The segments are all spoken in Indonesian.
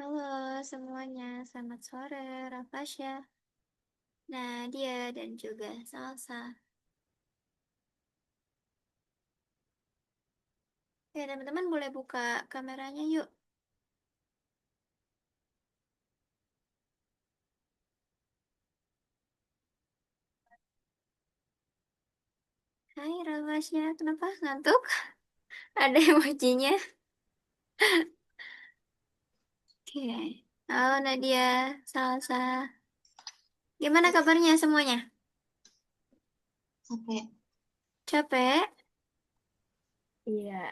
Halo semuanya, selamat sore Rafasya, Nadia dan juga Salsa. Ya teman-teman boleh buka kameranya yuk. Hai Rafasya, kenapa ngantuk? Ada emojinya. Oke. Halo Nadia, Salsa. Gimana kabarnya semuanya? Sampai Capek? iya,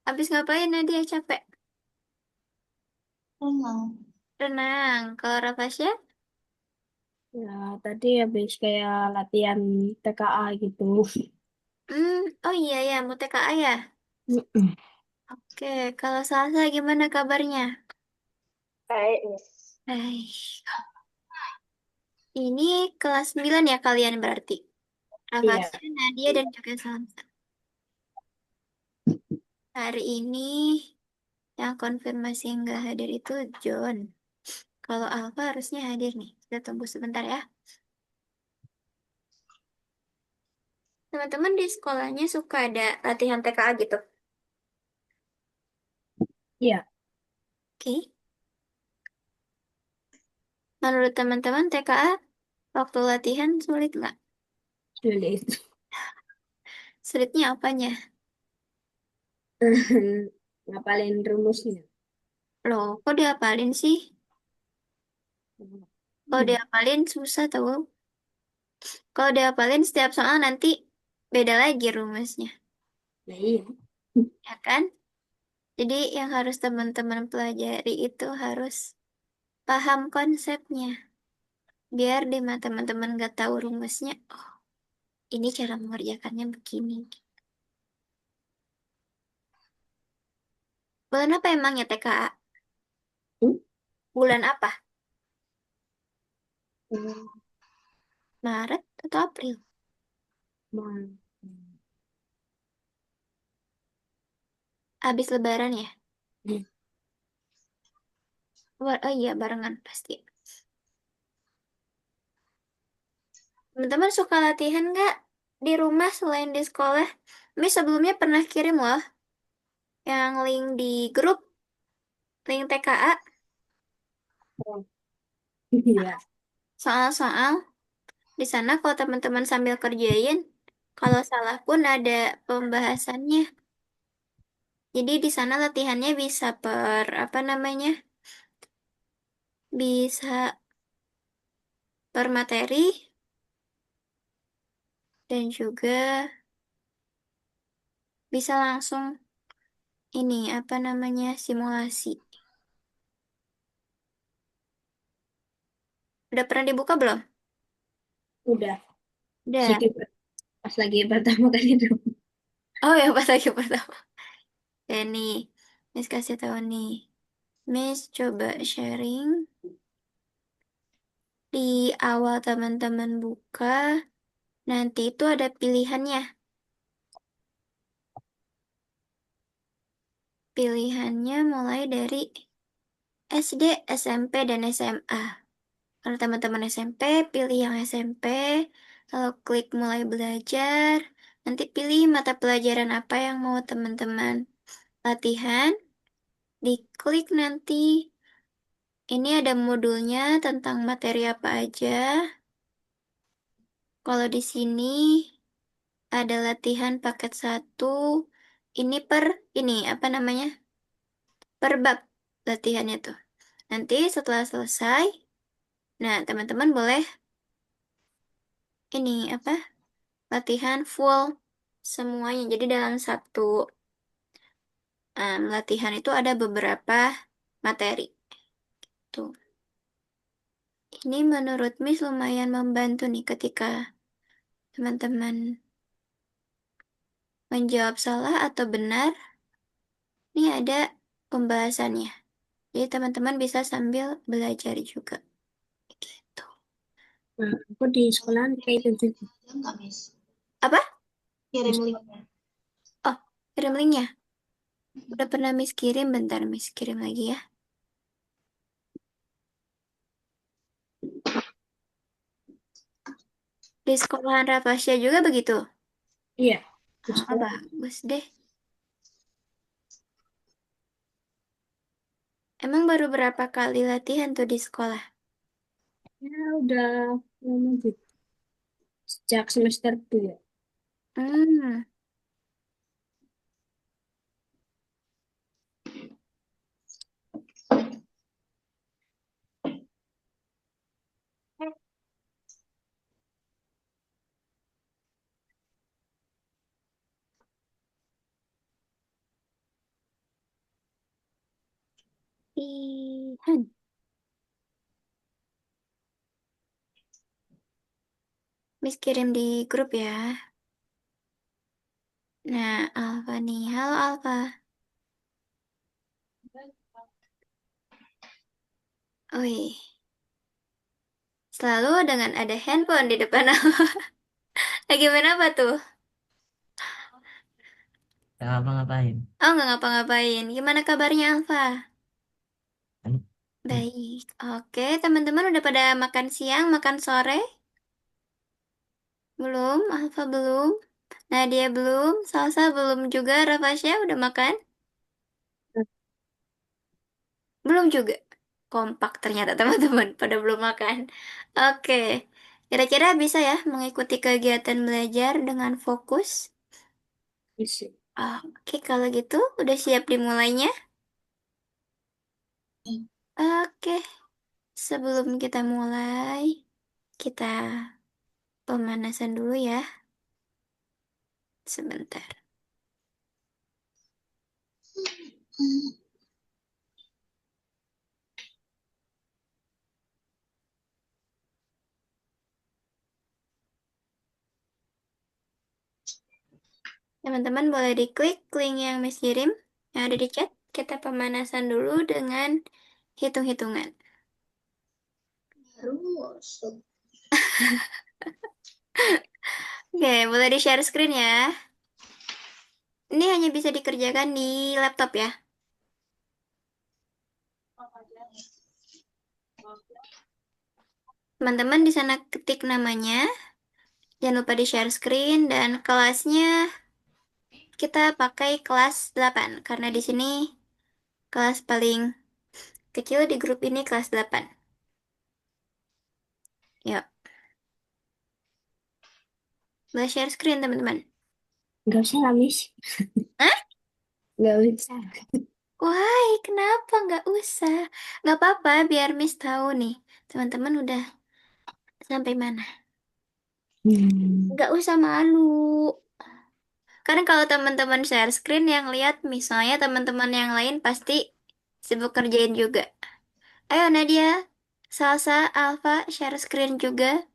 Habis ngapain Nadia capek? emang Renang. Kalau Rafasya? ya tadi habis kayak latihan TKA gitu. Oh iya ya, mau TKA ya? Mm-mm. Oke, kalau Salsa gimana kabarnya? Baik, Miss. Baik. Ini kelas 9 ya kalian berarti? Iya. Rafasya, Nadia, dan juga Salsa. Hari ini yang konfirmasi nggak hadir itu John. Kalau Alfa harusnya hadir nih. Kita tunggu sebentar ya. Teman-teman di sekolahnya suka ada latihan TKA gitu. Iya, Oke. Menurut teman-teman TKA waktu latihan sulit nggak? sulit. Sulitnya apanya? Ngapalin rumusnya. Loh, kok diapalin sih? Kalau Hmm. diapalin susah tau. Kalau diapalin setiap soal nanti beda lagi rumusnya. Nah, iya. Ya kan? Jadi yang harus teman-teman pelajari itu harus paham konsepnya. Biar di mata teman-teman nggak tahu rumusnya, oh ini cara mengerjakannya begini. Bulan apa emangnya TKA? Hmm? Bulan apa? Hmm. Maret atau April? Ma- Habis Lebaran ya? Hmm. Oh iya, barengan pasti. Teman-teman suka latihan nggak di rumah selain di sekolah? Miss sebelumnya pernah kirim loh yang link di grup, link TKA, Iya. soal-soal. Di sana kalau teman-teman sambil kerjain, kalau salah pun ada pembahasannya. Jadi di sana latihannya bisa per apa namanya? Bisa per materi dan juga bisa langsung ini apa namanya? Simulasi. Udah pernah dibuka belum? Udah. Udah. Jadi pas lagi pertama kali itu. Oh ya pas lagi pertama. Ya nih, Miss kasih tahu nih. Miss coba sharing di awal teman-teman buka. Nanti itu ada pilihannya. Pilihannya mulai dari SD, SMP, dan SMA. Kalau teman-teman SMP, pilih yang SMP. Lalu klik mulai belajar. Nanti pilih mata pelajaran apa yang mau teman-teman latihan. Diklik nanti. Ini ada modulnya tentang materi apa aja. Kalau di sini ada latihan paket satu. Ini per ini apa namanya? Per bab latihannya tuh. Nanti setelah selesai, nah teman-teman boleh ini apa? Latihan full semuanya. Jadi dalam satu latihan itu ada beberapa materi. Tuh. Ini menurut Miss lumayan membantu nih ketika teman-teman menjawab salah atau benar. Ini ada pembahasannya. Jadi teman-teman bisa sambil belajar juga. Gitu. Nah, aku di sekolahan kayak itu juga. Enggak, Miss. Apa? Di Kirim linknya. Oh, kirim linknya. Udah pernah Miss kirim, bentar Miss kirim lagi ya. Di sekolahan Rafasya juga begitu? Iya, di Ah, sekolah. bagus deh. Emang baru berapa kali latihan tuh di sekolah? Ya udah lama gitu. Sejak semester 2. Hmm, latihan. Miss kirim di grup ya. Nah, Alfa nih. Halo Alfa. Wih, selalu dengan ada handphone di depan Alfa. Lagi main apa tuh? Gak ngapa-ngapain. Oh, nggak ngapa-ngapain. Gimana kabarnya Alfa? Kan, Baik. Oke, teman-teman udah pada makan siang, makan sore? Belum? Alfa belum? Nadia belum? Salsa belum juga? Rafasya udah makan? Belum juga. Kompak ternyata teman-teman, pada belum makan. Oke, kira-kira bisa ya mengikuti kegiatan belajar dengan fokus? Bisa. Oke, kalau gitu udah siap dimulainya? Oke, sebelum kita mulai, kita pemanasan dulu ya, sebentar. Teman-teman boleh diklik link yang Miss kirim, yang ada di chat. Kita pemanasan dulu dengan hitung-hitungan. Oke, boleh di-share screen ya. Ini hanya bisa dikerjakan di laptop ya. Teman-teman di sana ketik namanya, jangan lupa di-share screen dan kelasnya kita pakai kelas 8 karena di sini kelas paling kecil di grup ini kelas 8. Yuk, boleh share screen teman-teman. Nggak usah lah, Miss. Hah? Nggak usah. Why? Kenapa nggak usah? Nggak apa-apa, biar Miss tahu nih. Teman-teman udah sampai mana? Hmm. Nggak usah malu. Karena kalau teman-teman share screen yang lihat, misalnya teman-teman yang lain pasti sibuk kerjain juga. Ayo Nadia, Salsa, Alfa, share screen juga.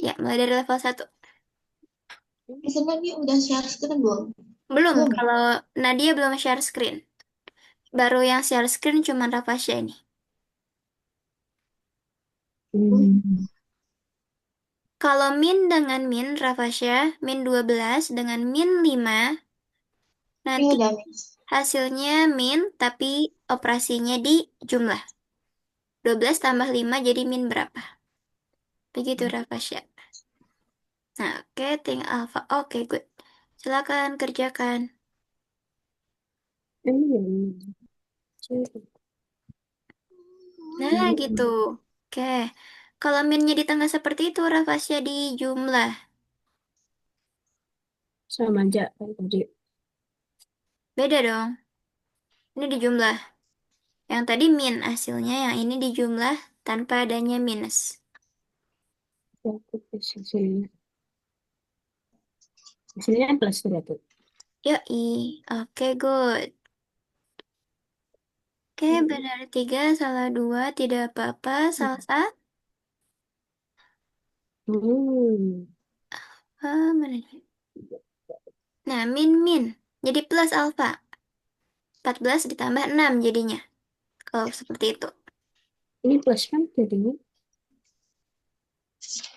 Ya, mulai dari level 1. Misalnya dia udah share screen belum? Belum, Belum ya? kalau Nadia belum share screen. Baru yang share screen cuma Rafasya ini. Hmm. Kalau min dengan min, Rafasya, min 12 dengan min 5 Ini nanti udah Miss. hasilnya min, tapi operasinya di jumlah. 12 tambah 5 jadi min berapa? Begitu Rafasya. Nah, oke, tinggal Alfa. Oke, good. Silakan kerjakan. Hmm. Nah, gitu. Oke. Kalau minnya di tengah seperti itu, Rafasya di jumlah. Sama aja kayak tadi. Beda dong. Ini di jumlah. Yang tadi min hasilnya, yang ini di jumlah tanpa adanya minus. Aku bisa sini. Hasilnya plus berarti. Yoi. Oke, good. Oke, Hmm. benar 3, salah 2, tidak apa-apa. Salah 1. Hmm. Mana nih? Nah, min-min. Jadi plus alfa. 14 ditambah 6 jadinya. Kalau seperti itu. Ini plus kan jadinya.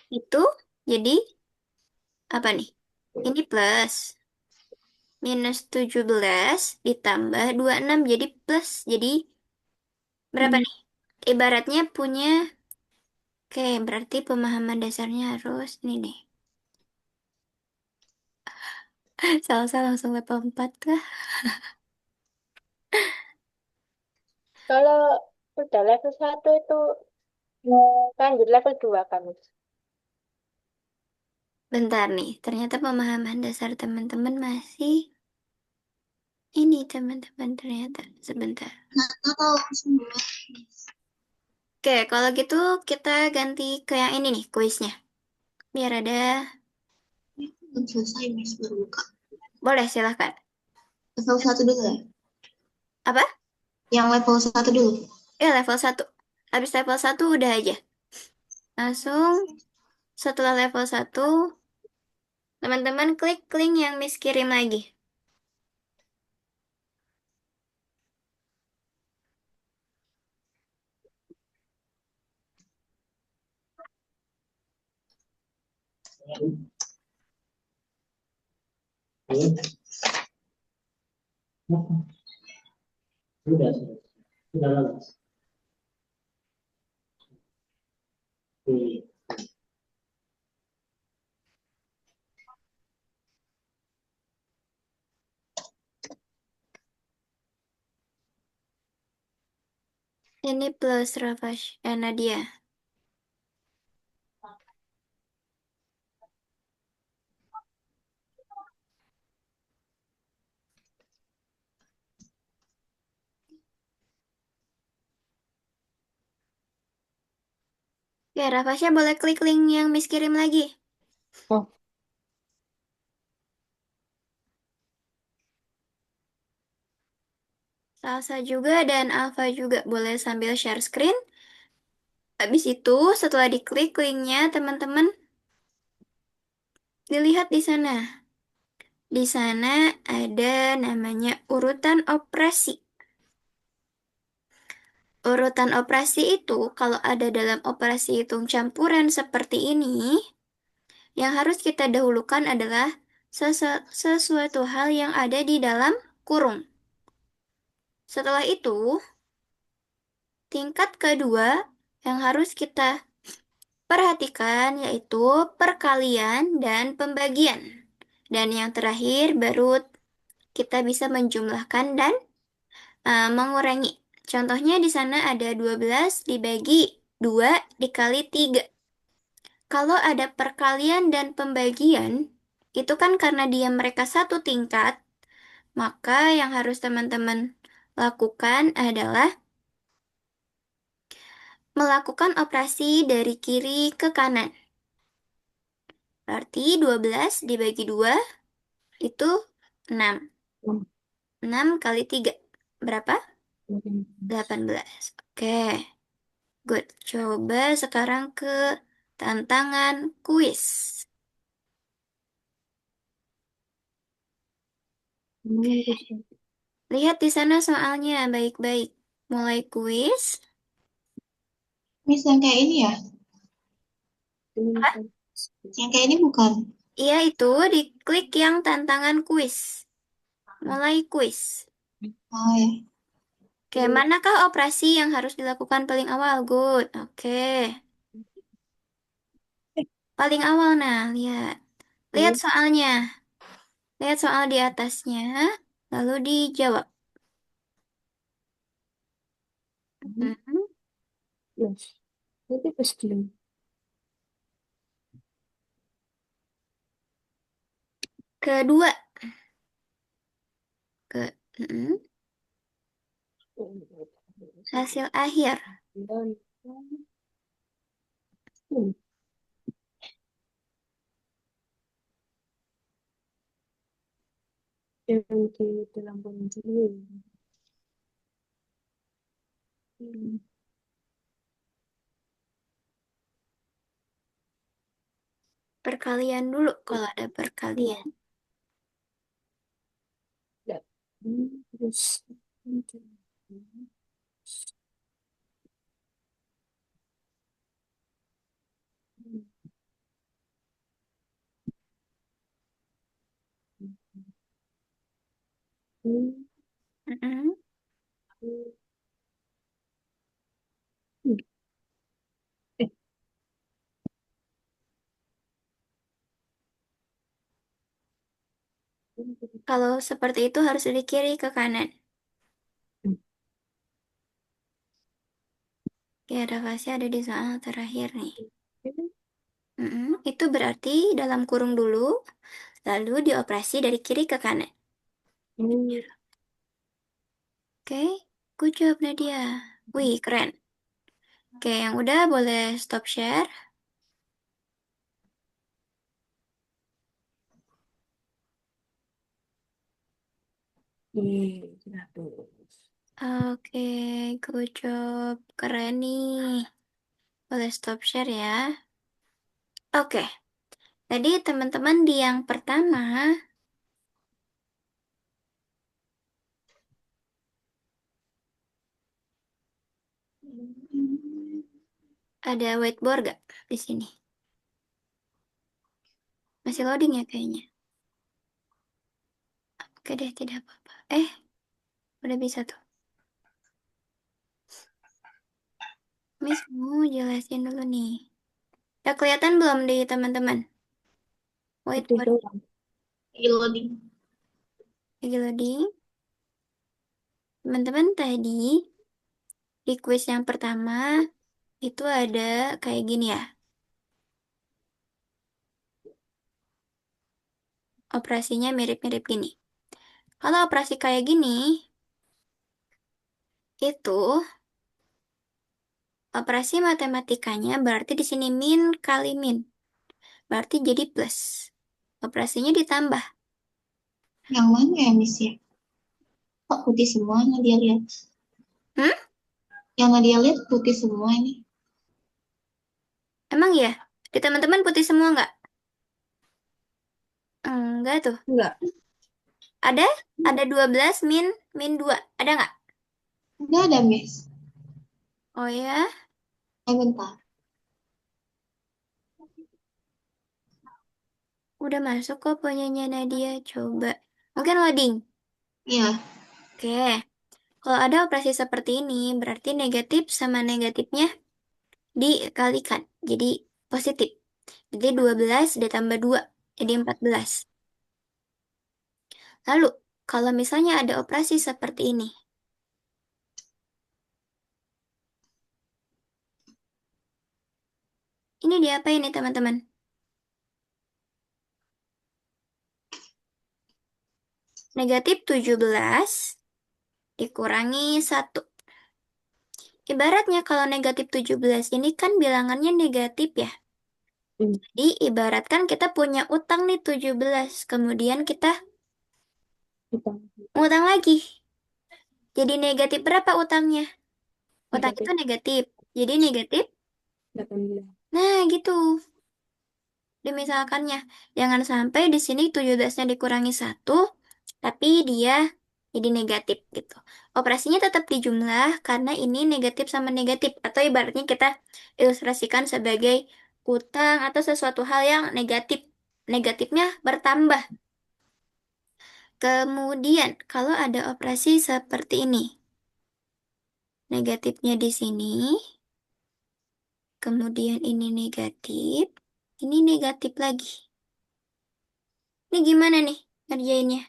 Itu jadi apa nih? Ini plus. Minus 17 ditambah 26 jadi plus. Jadi berapa Hmm. nih? Ibaratnya punya Oke, berarti pemahaman dasarnya harus ini nih. Salah-salah langsung level 4 kah? Kalau udah level 1 itu lanjut level 2 kamu. Bentar nih, ternyata pemahaman dasar teman-teman masih ini teman-teman ternyata. Sebentar. Nggak tahu langsung dulu. Oke, kalau gitu kita ganti ke yang ini nih, kuisnya. Biar ada, Belum selesai, Miss, baru buka. boleh silahkan. Level 1 dulu ya? Apa? Yang level 1 dulu. Ya, level 1. Habis level 1 udah aja. Langsung setelah level 1, teman-teman klik link yang Miss kirim lagi. Sudah, sudah lolos. Oke. Ini plus Rafash, Nadia. Ya, Rafasya boleh klik link yang Miss kirim lagi. Oh, Salsa juga dan Alfa juga boleh sambil share screen. Habis itu, setelah diklik linknya, teman-teman dilihat di sana. Di sana ada namanya urutan operasi. Urutan operasi itu, kalau ada dalam operasi hitung campuran seperti ini, yang harus kita dahulukan adalah sesuatu hal yang ada di dalam kurung. Setelah itu, tingkat kedua yang harus kita perhatikan yaitu perkalian dan pembagian. Dan yang terakhir baru kita bisa menjumlahkan dan mengurangi. Contohnya di sana ada 12 dibagi 2 dikali 3. Kalau ada perkalian dan pembagian, itu kan karena dia mereka satu tingkat, maka yang harus teman-teman lakukan adalah melakukan operasi dari kiri ke kanan. Berarti 12 dibagi 2 itu 6. 6 kali 3. Berapa? 18. Oke, good. Coba sekarang ke tantangan kuis. Lihat di sana soalnya baik-baik. Mulai kuis. Miss, yang kayak ini ya? Yang kayak ini bukan? Iya itu diklik yang tantangan kuis. Mulai kuis. Oh ya. Oke, manakah operasi yang harus dilakukan paling awal? Good. Oke. Paling awal nah, lihat. Lihat soalnya. Lihat soal di atasnya, lalu dijawab. Mhm. Yes. Jadi pasti. Kedua, ke mhm. Hasil akhir. Dan yang di dalam penjuru. Perkalian dulu kalau ada Ya, perkalian. ya. Terus Mhm. Kalau seperti itu harus dari kiri ke kanan. Ya, ada fase ada di soal terakhir nih. Itu berarti dalam kurung dulu, lalu dioperasi dari kiri ke kanan. Hmm. Oke, good job Nadia. Wih, keren. Oke, yang udah boleh stop share. Sudah tuh. Oke, good job. Keren nih. Boleh stop share ya. Oke, tadi teman-teman di yang pertama ada whiteboard gak di sini? Masih loading ya kayaknya. Oke deh, tidak apa-apa. Udah bisa tuh. Miss mau jelasin dulu nih. Udah kelihatan belum di teman-teman? Putih Whiteboard doang. Lagi loading. lagi loading. Teman-teman tadi di quiz yang pertama itu ada kayak gini ya. Operasinya mirip-mirip gini. Kalau operasi kayak gini, itu operasi matematikanya berarti di sini min kali min. Berarti jadi plus. Operasinya ditambah. Yang mana ya, Miss ya? Kok putih semua Nadia lihat? Hmm? Yang Nadia lihat putih semua ini. Emang ya? Di teman-teman putih semua nggak? Enggak tuh. Enggak. Ada? Ada 12 min min 2. Ada nggak? Enggak ada, Miss. Oh ya? Bentar. Udah masuk kok punyanya Nadia. Coba. Mungkin loading. Iya, Oke. Kalau ada operasi seperti ini, berarti negatif sama negatifnya dikalikan. Jadi positif. Jadi 12 ditambah 2. Jadi 14. Lalu, kalau misalnya ada operasi seperti ini. Ini diapain nih teman-teman? Negatif 17 dikurangi 1. Ibaratnya kalau negatif 17 ini kan bilangannya negatif ya. Hmm. Jadi ibaratkan kita punya utang nih 17. Kemudian kita Hitam. ngutang lagi. Jadi negatif berapa utangnya? Utang itu Negatif negatif. Jadi negatif. 18. Nah gitu. Dimisalkannya. Jangan sampai di sini 17-nya dikurangi 1. Tapi dia jadi negatif gitu. Operasinya tetap dijumlah karena ini negatif sama negatif. Atau ibaratnya kita ilustrasikan sebagai utang atau sesuatu hal yang negatif. Negatifnya bertambah. Kemudian, kalau ada operasi seperti ini. Negatifnya di sini. Kemudian ini negatif. Ini negatif lagi. Ini gimana nih ngerjainnya?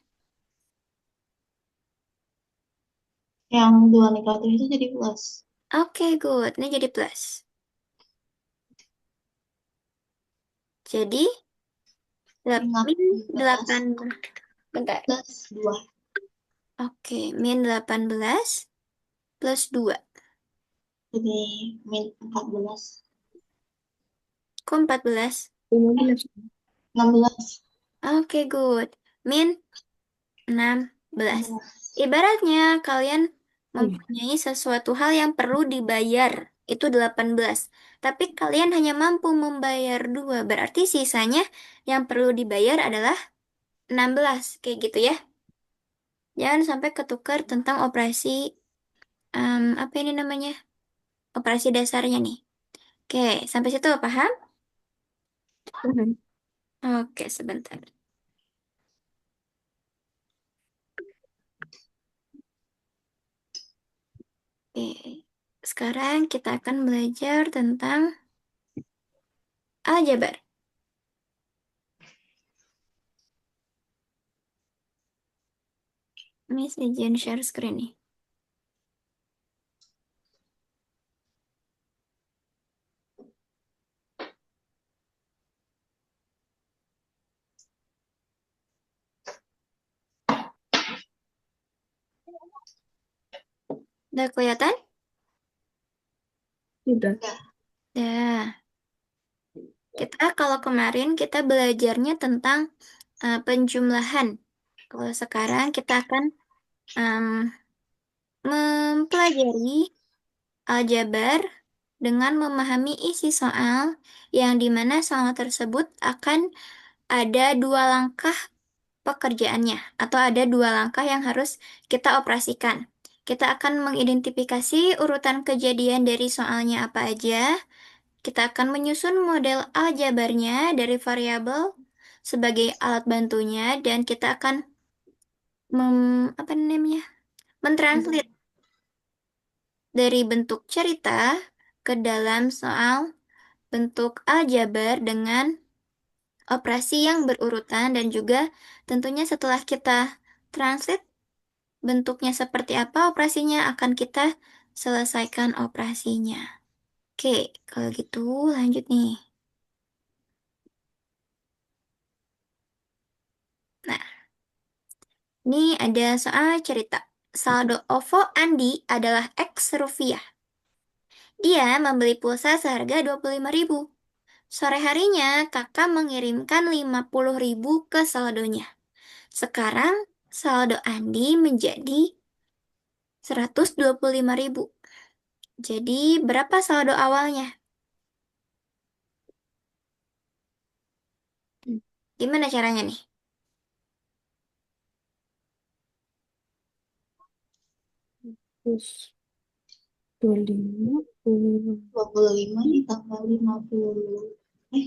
yang dua negatif itu jadi plus. Oke, good. Ini jadi plus. Jadi, min 18 8. Bentar. plus 2. Oke, min 18 plus 2. Jadi min 14. Kok 14? 15. 16. Oke, good. Min 16. 16. Ibaratnya kalian Iya. mempunyai sesuatu hal yang perlu dibayar. Itu 18. Tapi kalian hanya mampu membayar 2. Berarti sisanya yang perlu dibayar adalah 16. Kayak gitu ya. Jangan sampai ketukar tentang operasi, apa ini namanya? Operasi dasarnya nih. Oke, sampai situ paham? Paham. Oke, sebentar. Oke, sekarang kita akan belajar tentang aljabar. Ini izin share screen nih. Udah kelihatan? Sudah. Udah. Dah. Kita kalau kemarin kita belajarnya tentang penjumlahan. Kalau sekarang kita akan em, mempelajari aljabar dengan memahami isi soal yang dimana soal tersebut akan ada dua langkah pekerjaannya atau ada dua langkah yang harus kita operasikan. Kita akan mengidentifikasi urutan kejadian dari soalnya apa aja. Kita akan menyusun model aljabarnya dari variabel sebagai alat bantunya dan kita akan apa namanya? Mentranslate dari bentuk cerita ke dalam soal bentuk aljabar dengan operasi yang berurutan dan juga tentunya setelah kita translate bentuknya seperti apa operasinya akan kita selesaikan operasinya. Oke, kalau gitu lanjut nih. Nah, ini ada soal cerita. Saldo OVO Andi adalah X rupiah. Dia membeli pulsa seharga 25.000. Sore harinya, kakak mengirimkan 50.000 ke saldonya. Sekarang, saldo Andi menjadi 125.000. Jadi, berapa saldo awalnya? Gimana caranya nih? Terus 25, 25. 25 ditambah 50. Eh,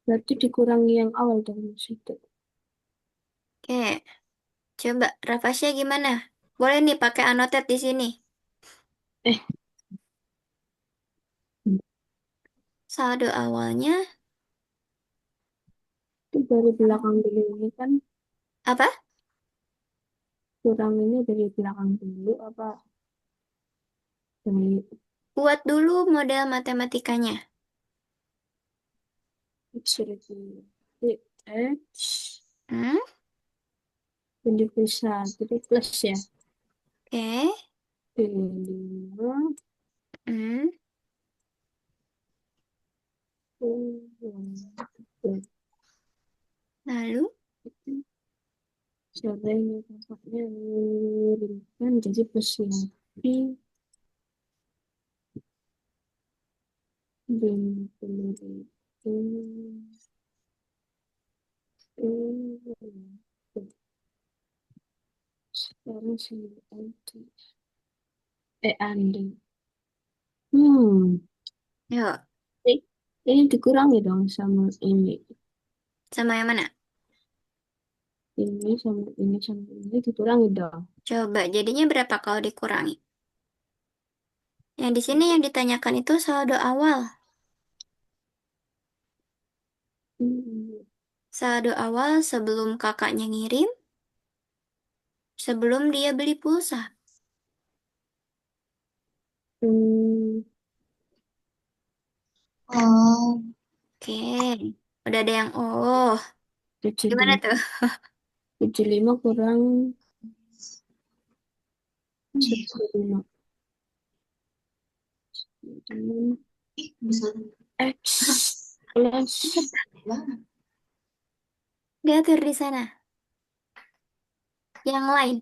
Berarti dikurangi yang awal dari situ. Oke, coba Rafasya gimana? Boleh nih pakai annotate di sini. Eh, Saldo awalnya itu dari belakang dulu ini kan apa? kuranginnya dari belakang dulu apa dari Buat dulu model matematikanya. X dari X Hmm? jadi bisa jadi plus ya. Oke. 5, Hmm. Lalu, siapa yang kakaknya mengirimkan jadi plus lagi 50.000. Sekarang sih Andi. Hmm, yuk. eh, ini dikurangi dong sama ini. Sama yang mana? Ini sama ini dikurangi dong. Coba, jadinya berapa kalau dikurangi? Yang di sini yang ditanyakan itu saldo awal. Hmm, Saldo awal sebelum kakaknya ngirim, sebelum dia beli pulsa. hmm, oh, Oke, udah ada yang oh. Gimana 75, tuh? 75 kurang iya. 75. Dengan Bisa X plus banget. Diatur di sana. Yang lain.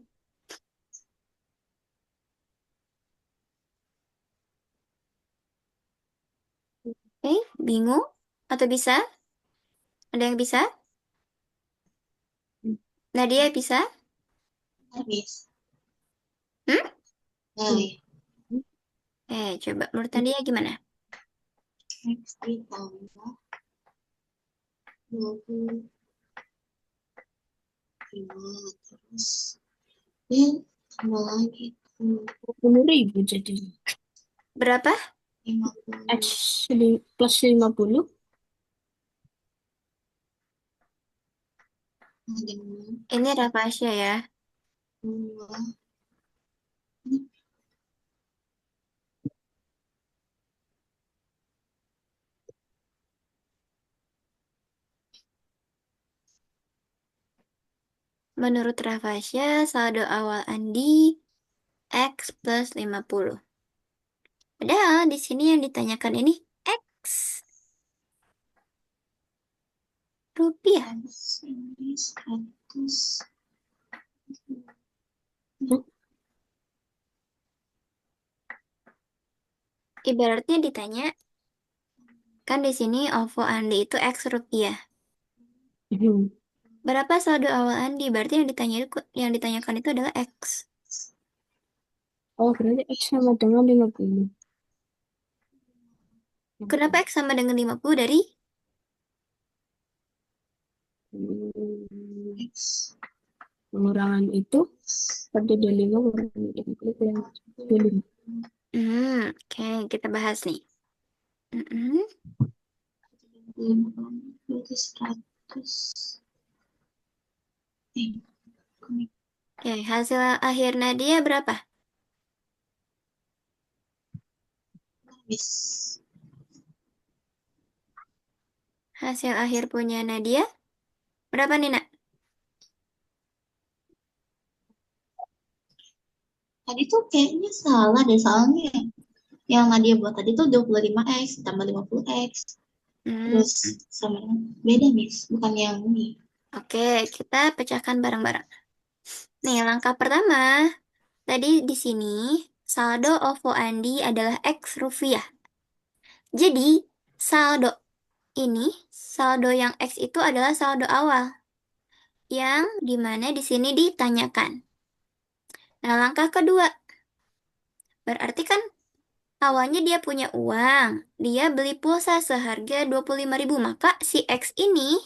Bingung? Atau bisa? Ada yang bisa? Nadia bisa? Habis. Hmm? Nah, ya. Coba menurut Nadia gimana? X ditambah 25. Terus, ya, tambah lagi tuh 50.000 jadi Berapa? X 50. plus 50. dengan Ini Rafasya ya. dua. Menurut Rafasya, saldo awal Andi X plus 50. Padahal di sini yang ditanyakan ini X rupiah. Ini 100. Hmm? Ibaratnya ditanya, kan di sini OVO Andi itu X rupiah. Hmm. Berapa saldo awal Andi? Berarti yang ditanyakan itu adalah X. Oh, berarti X sama dengan 50. Kenapa X sama dengan 50 dari? Hmm. X. Pengurangan itu pada dari 5 kurangi dari 5. Oke, kita bahas nih. Mm-mm. Berarti 100. Eh, komik Oke, hasil akhir Nadia berapa? habis. Hasil akhir punya Nadia berapa nih, Nak? Tadi tuh kayaknya salah deh, soalnya yang Nadia buat tadi tuh 25x tambah 50x. Hmm, Terus sama beda, Miss. Bukan yang ini. oke, kita pecahkan bareng-bareng. Nih, langkah pertama, tadi di sini saldo OVO Andi adalah X rupiah. Jadi, saldo ini, saldo yang X itu adalah saldo awal, yang dimana di sini ditanyakan. Nah, langkah kedua, berarti kan awalnya dia punya uang, dia beli pulsa seharga 25.000, maka si X ini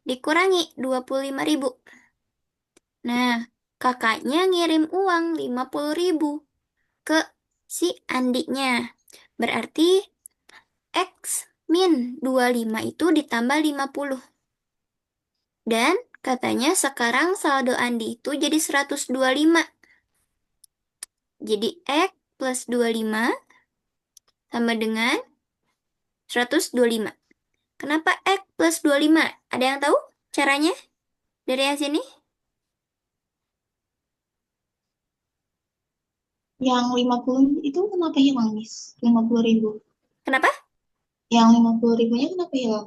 dikurangi 25.000. Nah, kakaknya ngirim uang 50.000 ke si Andinya. Berarti X min 25 itu ditambah 50. Dan katanya sekarang saldo Andi itu jadi 125. Jadi X plus 25 sama dengan 125. Kenapa X plus 25? Ada yang tahu caranya dari yang sini? Yang 50 itu kenapa hilang, Miss? 50.000. Kenapa? Yang 50.000-nya kenapa hilang?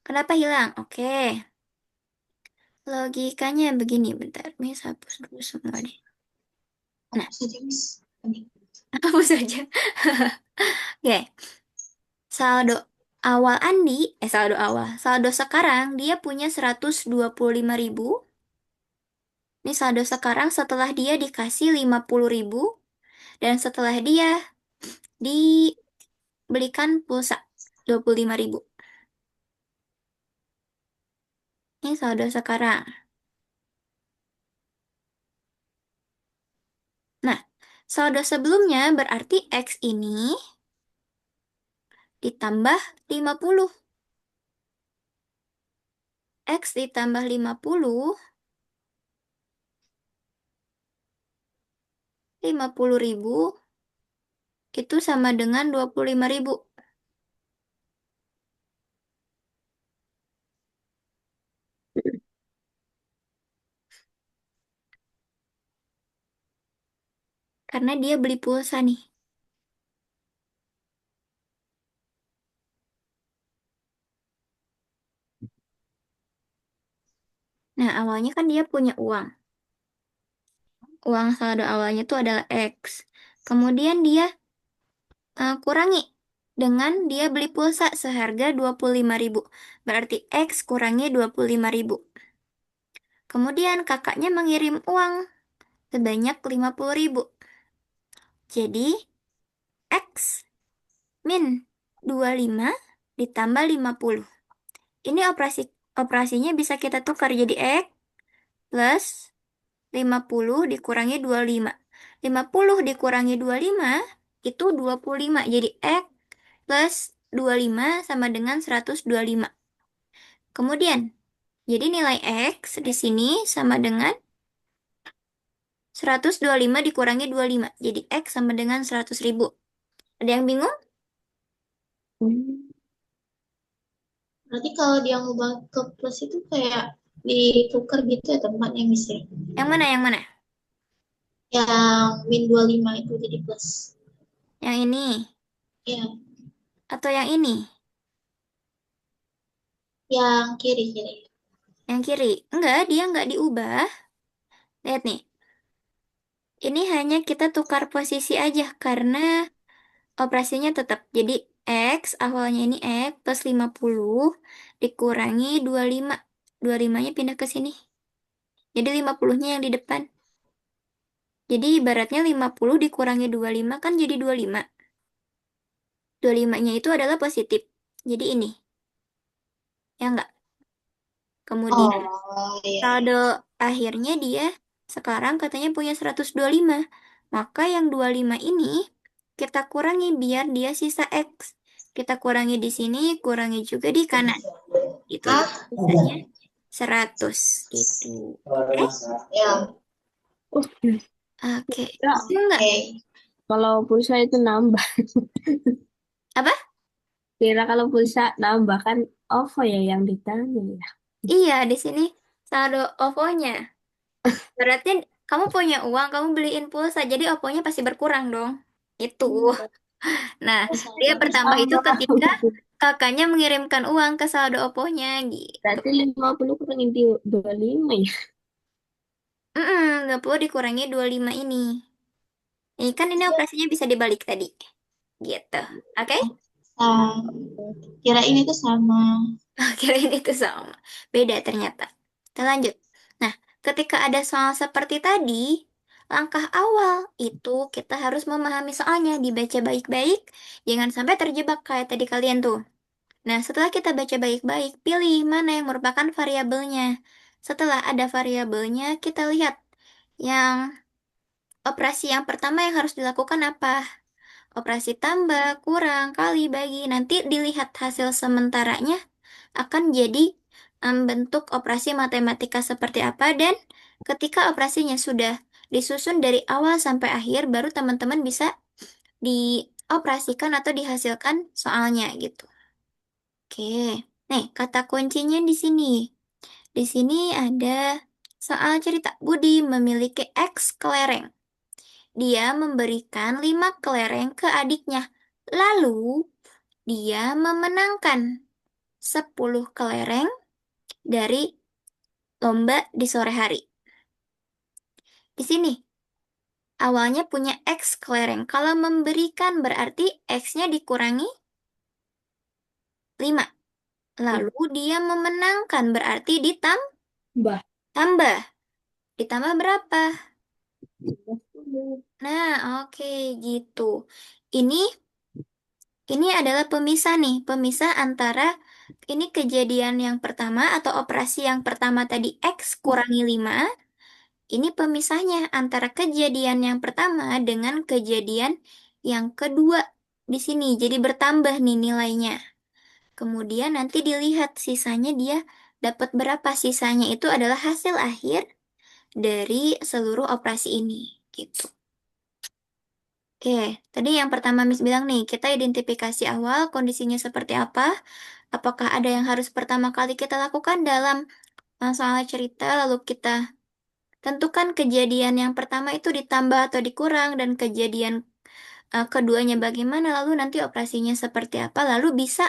Kenapa hilang? Oke. Logikanya begini, bentar. Miss hapus dulu semua deh. Nah, Apa saja, Miss? Ini. hapus saja. Oke, saldo awal Andi, saldo awal. Saldo sekarang dia punya 125.000. Ini saldo sekarang setelah dia dikasih 50.000 dan setelah dia dibelikan pulsa 25.000. Ini saldo sekarang. Nah, saldo sebelumnya berarti X ini ditambah 50. X ditambah 50.000 itu sama dengan 25.000. Karena dia beli pulsa nih. Nah, awalnya kan dia punya uang. Uang saldo awalnya itu adalah X. Kemudian dia kurangi dengan dia beli pulsa seharga 25.000. Berarti X kurangi 25.000. Kemudian kakaknya mengirim uang sebanyak 50.000. Jadi X min 25 ditambah 50. Ini operasinya bisa kita tukar jadi X plus 50 dikurangi 25. 50 dikurangi 25 itu 25. Jadi X plus 25 sama dengan 125. Kemudian Jadi nilai X di sini sama dengan 125 dikurangi 25. Jadi X sama dengan 100.000. Ada yang bingung? Hmm. Berarti kalau dia ngubah ke plus itu kayak ditukar gitu ya tempatnya Miss ya? Yang mana, yang mana? Yang min 25 itu jadi plus. Yang ini Ya, atau yang ini? yang kiri-kiri. Yang kiri. Enggak, dia enggak diubah. Lihat nih. Ini hanya kita tukar posisi aja karena operasinya tetap. Jadi X, awalnya ini X plus 50 dikurangi 25. 25-nya pindah ke sini. Jadi 50-nya yang di depan. Jadi ibaratnya 50 dikurangi 25 kan jadi 25. 25-nya itu adalah positif. Jadi ini, ya enggak? Kemudian Oh, iya, iya. saldo akhirnya dia sekarang katanya punya 125. Maka yang 25 ini kita kurangi biar dia sisa X. Kita kurangi di sini, kurangi juga di kanan. Itu jadi Ah, sisanya 100 gitu. Oke? ya, Oh, Oke. ya, Enggak. oke. kalau pulsa itu nambah. Apa? Kira kalau pulsa nambah kan OVO ya yang ditanya ya. Iya, di sini saldo OVO-nya. Berarti kamu punya uang, kamu beliin pulsa, jadi OVO-nya pasti berkurang dong. Itu. Nah, dia Saldonya bertambah itu sama. ketika kakaknya mengirimkan uang ke saldo OVO-nya gitu. Berarti 50 kurang 25 ya. 20 dikurangi 25 ini. Ini kan ini operasinya bisa dibalik tadi. Gitu. Oke? Nah, kirain itu sama. Kirain itu sama. Beda ternyata. Kita lanjut. Nah, ketika ada soal seperti tadi, langkah awal itu kita harus memahami soalnya, dibaca baik-baik, jangan sampai terjebak kayak tadi kalian tuh. Nah, setelah kita baca baik-baik, pilih mana yang merupakan variabelnya. Setelah ada variabelnya, kita lihat yang operasi yang pertama yang harus dilakukan apa? Operasi tambah, kurang, kali, bagi. Nanti dilihat hasil sementaranya akan jadi bentuk operasi matematika seperti apa dan ketika operasinya sudah disusun dari awal sampai akhir, baru teman-teman bisa dioperasikan atau dihasilkan soalnya gitu. Oke, nih kata kuncinya di sini. Di sini ada soal cerita Budi memiliki X kelereng. Dia memberikan 5 kelereng ke adiknya. Lalu dia memenangkan 10 kelereng dari lomba di sore hari. Di sini awalnya punya X kelereng. Kalau memberikan berarti X-nya dikurangi 5. Lalu dia memenangkan berarti Mbah. ditambah. Ditambah berapa? 10. Nah, oke gitu. Ini ini adalah pemisah nih, pemisah antara ini kejadian yang pertama atau operasi yang pertama tadi X kurangi 5. Ini pemisahnya antara kejadian yang pertama dengan kejadian yang kedua di sini. Jadi bertambah nih nilainya. Kemudian nanti dilihat sisanya dia dapat berapa. Sisanya itu adalah hasil akhir dari seluruh operasi ini. Gitu. Oke, tadi yang pertama Miss bilang nih, kita identifikasi awal kondisinya seperti apa, apakah ada yang harus pertama kali kita lakukan dalam soal cerita, lalu kita tentukan kejadian yang pertama itu ditambah atau dikurang, dan kejadian keduanya bagaimana, lalu nanti operasinya seperti apa, lalu bisa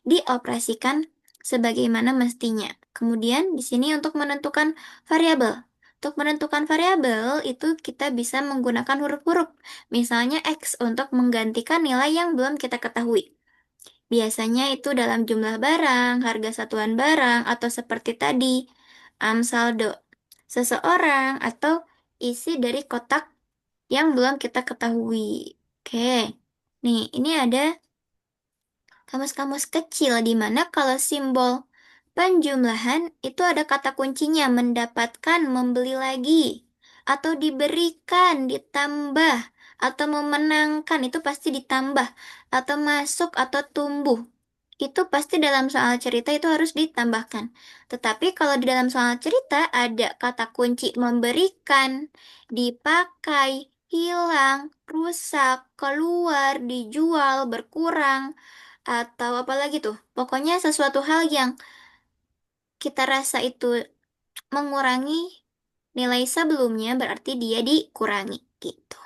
dioperasikan sebagaimana mestinya. Kemudian di sini untuk menentukan variabel. Untuk menentukan variabel itu kita bisa menggunakan huruf-huruf. Misalnya X untuk menggantikan nilai yang belum kita ketahui. Biasanya itu dalam jumlah barang, harga satuan barang, atau seperti tadi, saldo seseorang, atau isi dari kotak yang belum kita ketahui. Oke, nih ini ada kamus-kamus kecil di mana kalau simbol penjumlahan itu ada kata kuncinya mendapatkan, membeli lagi, atau diberikan, ditambah, atau memenangkan itu pasti ditambah, atau masuk atau tumbuh. itu pasti dalam soal cerita itu harus ditambahkan. Tetapi kalau di dalam soal cerita ada kata kunci memberikan, dipakai, hilang, rusak, keluar, dijual, berkurang, atau apa lagi tuh. Pokoknya sesuatu hal yang kita rasa itu mengurangi nilai sebelumnya berarti dia dikurangi gitu.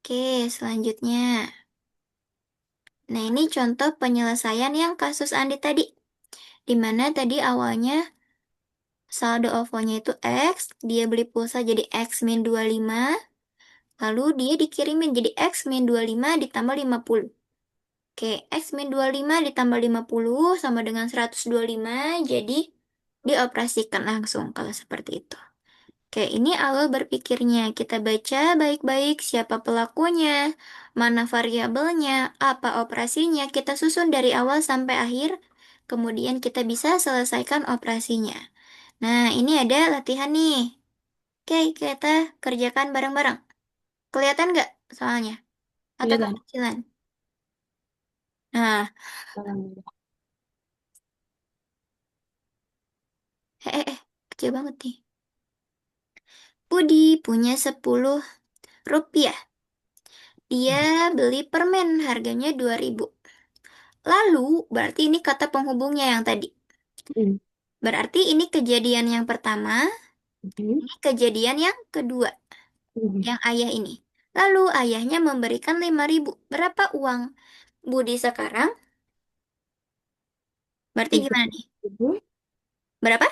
Oke, selanjutnya. Nah, ini contoh penyelesaian yang kasus Andi tadi. Di mana tadi awalnya saldo OVO-nya itu X, dia beli pulsa jadi X min 25, lalu dia dikirimin jadi X min 25 ditambah 50. Oke, X min 25 ditambah 50 sama dengan 125, jadi dioperasikan langsung kalau seperti itu. Oke, ini alur berpikirnya. Kita baca baik-baik siapa pelakunya, mana variabelnya, apa operasinya. Kita susun dari awal sampai akhir, kemudian kita bisa selesaikan operasinya. Nah, ini ada latihan nih. Oke, kita kerjakan bareng-bareng. Kelihatan nggak soalnya? Atau Kelihatan. kekecilan? Nah, kecil banget nih. Budi punya 10 rupiah. Dia beli permen harganya 2.000. Lalu, berarti ini kata penghubungnya yang tadi. Hmm. Berarti ini kejadian yang pertama, Hmm. ini kejadian yang kedua, Hmm. yang ayah ini. Lalu ayahnya memberikan 5.000. Berapa uang Budi sekarang? Berarti tiga gimana belas nih? ribu Berapa?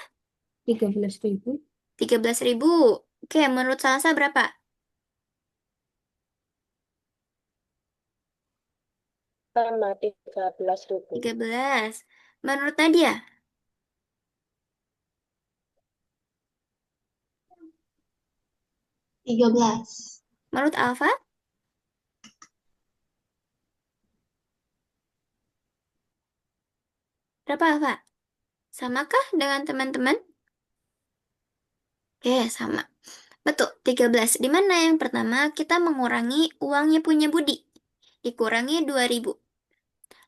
13.000 13.000. Oke, menurut Salsa berapa? sama 13.000. 13. Menurut Nadia? 13. Menurut Alfa? Berapa Alfa? Samakah dengan teman-teman? Oke, sama. Betul, 13. Di mana yang pertama kita mengurangi uangnya punya Budi. Dikurangi 2.000.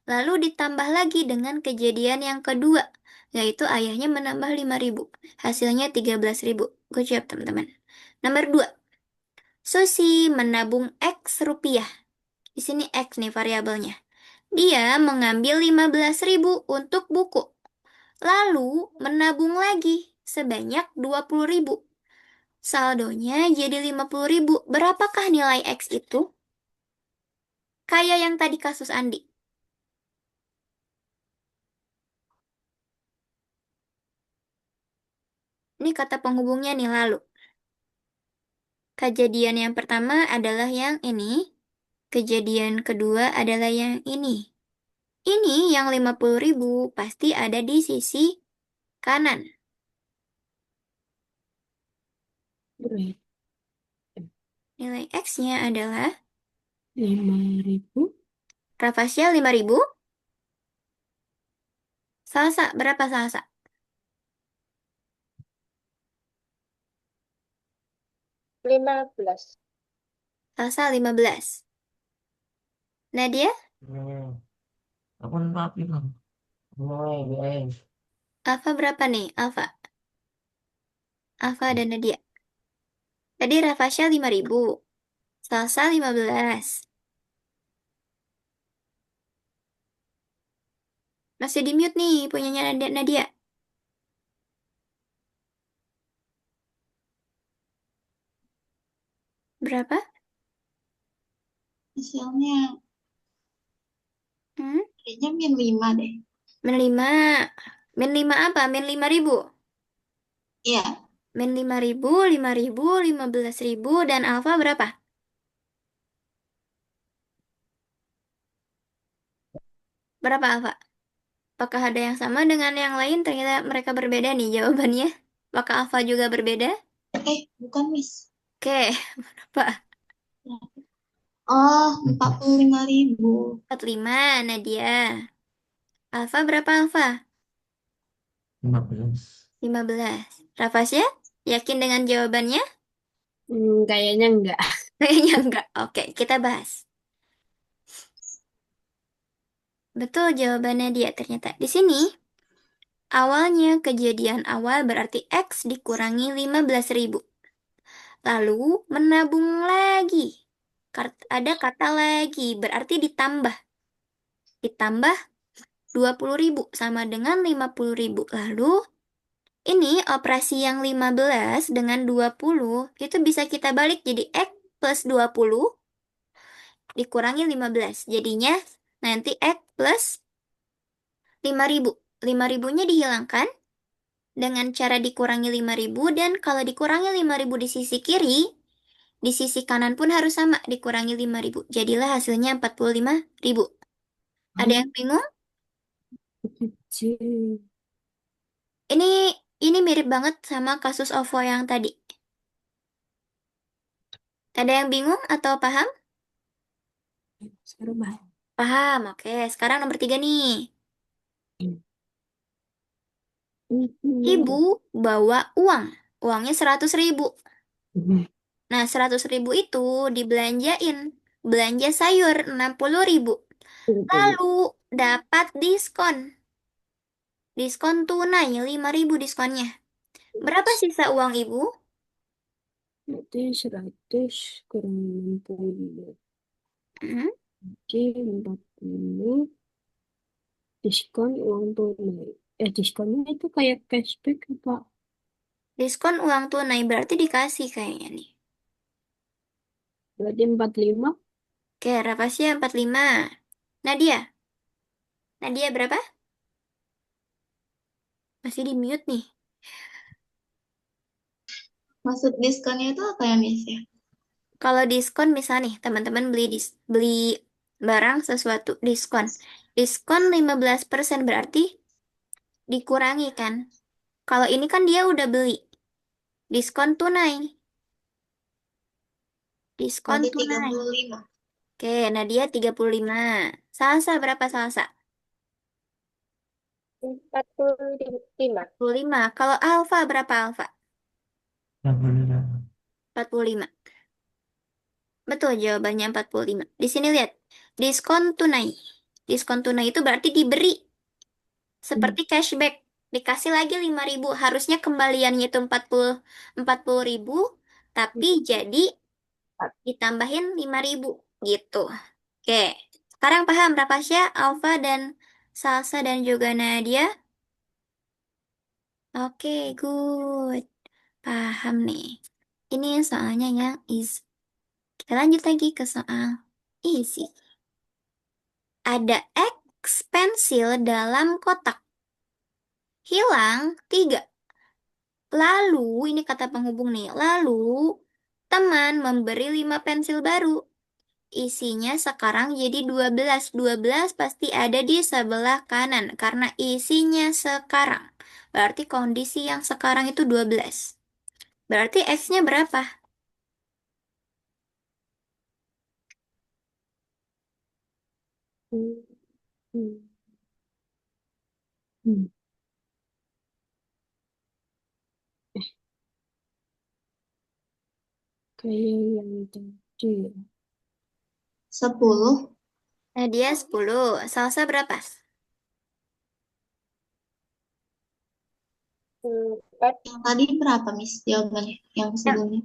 Lalu ditambah lagi dengan kejadian yang kedua, yaitu ayahnya menambah 5.000. Hasilnya 13.000. Good job, teman-teman. Nomor 2, Susi menabung X rupiah. Di sini X nih variabelnya. Dia mengambil 15.000 untuk buku. Lalu menabung lagi sebanyak 20.000. Saldonya jadi 50.000. Berapakah nilai X itu? Kayak yang tadi kasus Andi. Ini kata penghubungnya nih lalu. Kejadian yang pertama adalah yang ini. Kejadian kedua adalah yang ini. Ini yang 50.000 pasti ada di sisi kanan. Berarti Nilai X-nya adalah 5.000. Rafasya 5.000. Salsa, berapa salsa? 15. Salsa 15. Nadia? Aku rapi bang. Mulai guys. Alfa berapa nih? Alfa. Alfa dan Nadia. Tadi Rafasya 5.000. Salsa 15. Masih di mute nih punyanya Nadia. Berapa? Hasilnya Hmm? kayaknya min 5 deh. Min 5. Min 5 apa? Min 5.000. Iya, Min 5.000, 5.000, 15.000, dan Alfa berapa? Berapa Alfa? Apakah ada yang sama dengan yang lain? Ternyata mereka berbeda nih jawabannya. Apakah Alfa juga berbeda? bukan Miss. Oke, berapa? Oh, 45.000. 45, Nadia. Alfa berapa Alfa? 15. 15. Rafasya? Yakin dengan jawabannya? Kayaknya enggak. Kayaknya enggak. Oke, kita bahas. Betul jawabannya dia ternyata. Di sini, awalnya kejadian awal berarti X dikurangi 15.000. Lalu menabung lagi. Ada kata lagi, berarti ditambah. Ditambah 20.000 sama dengan 50.000. Lalu, ini operasi yang 15 dengan 20 itu bisa kita balik jadi X plus 20 dikurangi 15. Jadinya nanti X plus 5.000. 5.000-nya dihilangkan dengan cara dikurangi 5.000 dan kalau dikurangi 5.000 di sisi kiri, di sisi kanan pun harus sama dikurangi 5.000. Jadilah hasilnya 45.000. Ada yang bingung? Kecil. Ini ini mirip banget sama kasus OVO yang tadi. Ada yang bingung atau paham? Sekarang bahas. Paham, oke. Sekarang nomor 3 nih. Ibu bawa uang. Uangnya 100.000. Nah, 100.000 itu dibelanjain. Belanja sayur 60.000. Lalu dapat diskon. Diskon tunai 5.000 diskonnya. Berapa sisa uang ibu? Berarti 100 kurang 60. Hmm, Oke, 40. Diskon uang tunai. Diskonnya itu kayak cashback apa? Diskon uang tunai berarti dikasih kayaknya nih. Berarti 45. Oke, Rafasia 45. Nadia. Nadia berapa? Masih di mute nih. Maksud diskonnya itu apa ya, Miss ya? Kalau diskon misalnya nih, teman-teman beli barang sesuatu diskon. Diskon 15% berarti dikurangi kan? Kalau ini kan dia udah beli. Diskon tunai. Diskon Berarti tunai. 35. Oke, Nadia 35. Salsa berapa salsa? 45. 45. Kalau Alfa berapa Alfa? Yang benar. 45. Betul jawabannya 45. Di sini lihat. Diskon tunai. Diskon tunai itu berarti diberi. Seperti cashback. Dikasih lagi 5.000. Harusnya kembaliannya itu 40.000. Tapi jadi ditambahin 5.000. Gitu. Oke. Sekarang paham Rapasya, Alfa, dan Salsa, dan juga Nadia? Oke, good. Paham nih. Ini soalnya yang is. Kita lanjut lagi ke soal easy. Ada X pensil dalam kotak. Hilang 3. Lalu, ini kata penghubung nih. Lalu, teman memberi 5 pensil baru. Isinya sekarang jadi 12. 12 pasti ada di sebelah kanan. Karena isinya sekarang. Berarti kondisi yang sekarang itu 12. Berarti X-nya berapa? Hmm. Hmm. Hmm. Kayak yang tadi ya. 10. Nah, dia 10. Salsa berapa? 4. Yang tadi berapa, Miss, jawabannya? Yang Yang sebelumnya?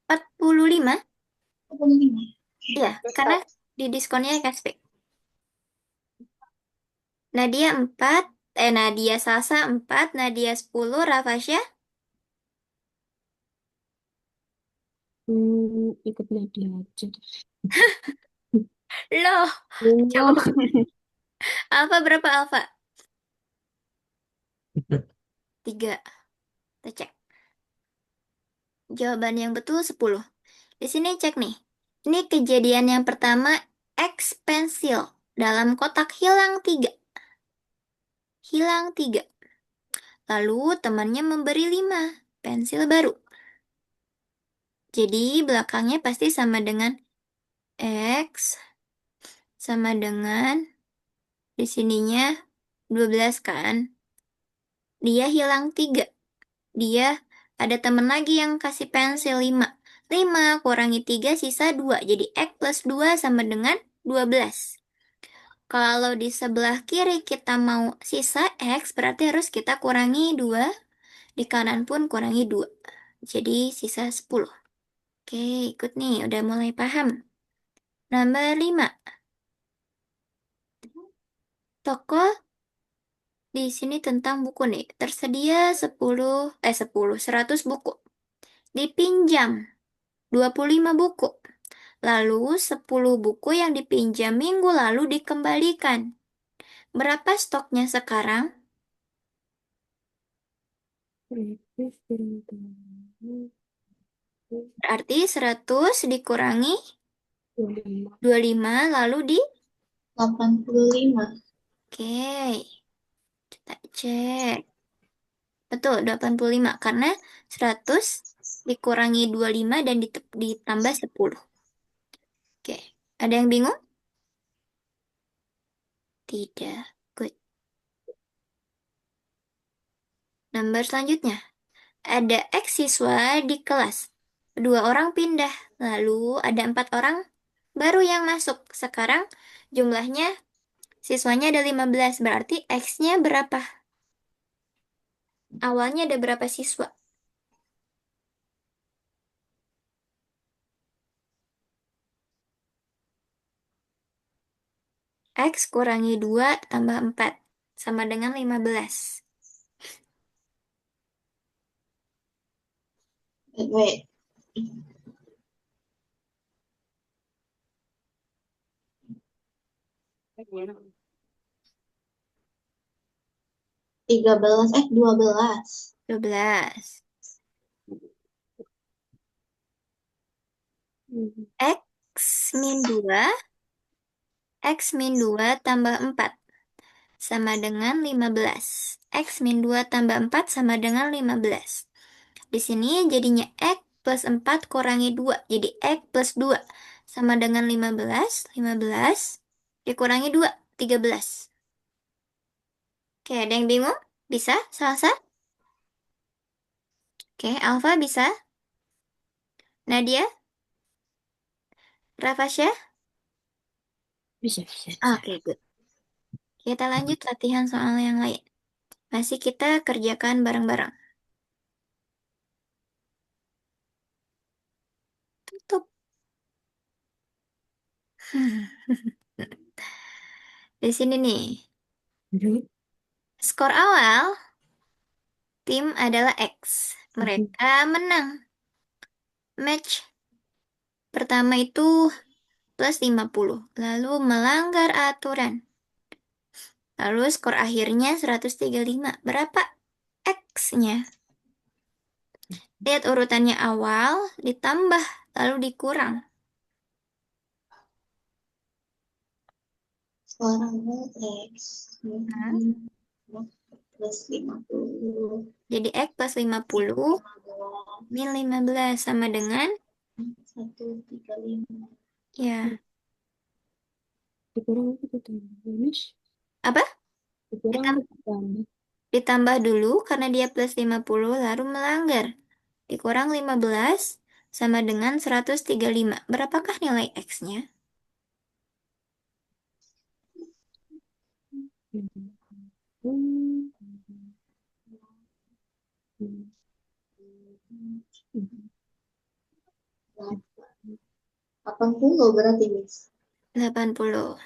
45. 45. Iya, karena di diskonnya cashback. Nadia 4. Nadia Salsa 4. Nadia 10. Rafasya? Ikut media aja. Loh, Bingung. coba. Alfa berapa Alfa? 3. Kita cek. Jawaban yang betul 10. Di sini cek nih. Ini kejadian yang pertama, X pensil. Dalam kotak hilang 3. Hilang 3. Lalu temannya memberi 5 pensil baru. Jadi belakangnya pasti sama dengan X sama dengan di sininya 12 kan. Dia hilang 3. Dia ada teman lagi yang kasih pensil 5. 5 kurangi 3 sisa 2. Jadi X plus 2 sama dengan 12. Kalau di sebelah kiri kita mau sisa X, berarti harus kita kurangi 2. Di kanan pun kurangi 2. Jadi sisa 10. Oke, ikut nih. Udah mulai paham. Nomor 5. Toko di sini tentang buku nih. Tersedia 100 buku. Dipinjam 25 buku. Lalu 10 buku yang dipinjam minggu lalu dikembalikan. Berapa stoknya sekarang? Kreatif berinteraksi Berarti 100 dikurangi 25. 25 lalu di... 85. Oke, kita cek. Betul, 85 karena 100 dikurangi 25 dan ditambah 10. Oke, ada yang bingung? Tidak. Good. Nomor selanjutnya. Ada X siswa di kelas. Dua orang pindah. Lalu ada 4 orang baru yang masuk. Sekarang jumlahnya siswanya ada 15. Berarti X-nya berapa? Awalnya ada berapa siswa? X kurangi 2 tambah 4. Sama dengan 15. Wait. 12. 12. Mhm. X min 2. X min 2 tambah 4. Sama dengan 15. X min 2 tambah 4 sama dengan 15. Di sini jadinya X plus 4 kurangi 2. Jadi X plus 2 sama dengan 15. 15 dikurangi 2, 13. Oke, ada yang bingung? Bisa? Salsa? Oke, Alfa bisa? Nadia? Rafasya? Bisa, bisa, bisa. Oke, good. Kita lanjut latihan soal yang lain. Masih kita kerjakan bareng-bareng. Tutup. Di sini nih. Mhm. Skor awal tim adalah X. Mhm. Mereka menang. Match pertama itu plus 50. Lalu melanggar aturan. Lalu skor akhirnya 135. Berapa X-nya? Lihat urutannya awal, ditambah, lalu dikurang. Sekarang X. Hmm. Plus 50. Jadi X plus 50 min 15 sama dengan 135. ya. Dikurang apa ditambah? Minus? Apa? Dikurang apa ditambah? Ditambah dulu karena dia plus 50 lalu melanggar. Dikurang 15 sama dengan 135. Berapakah nilai X-nya? Mhm. Mhm. Mhm. 80 berarti, Miss. 80.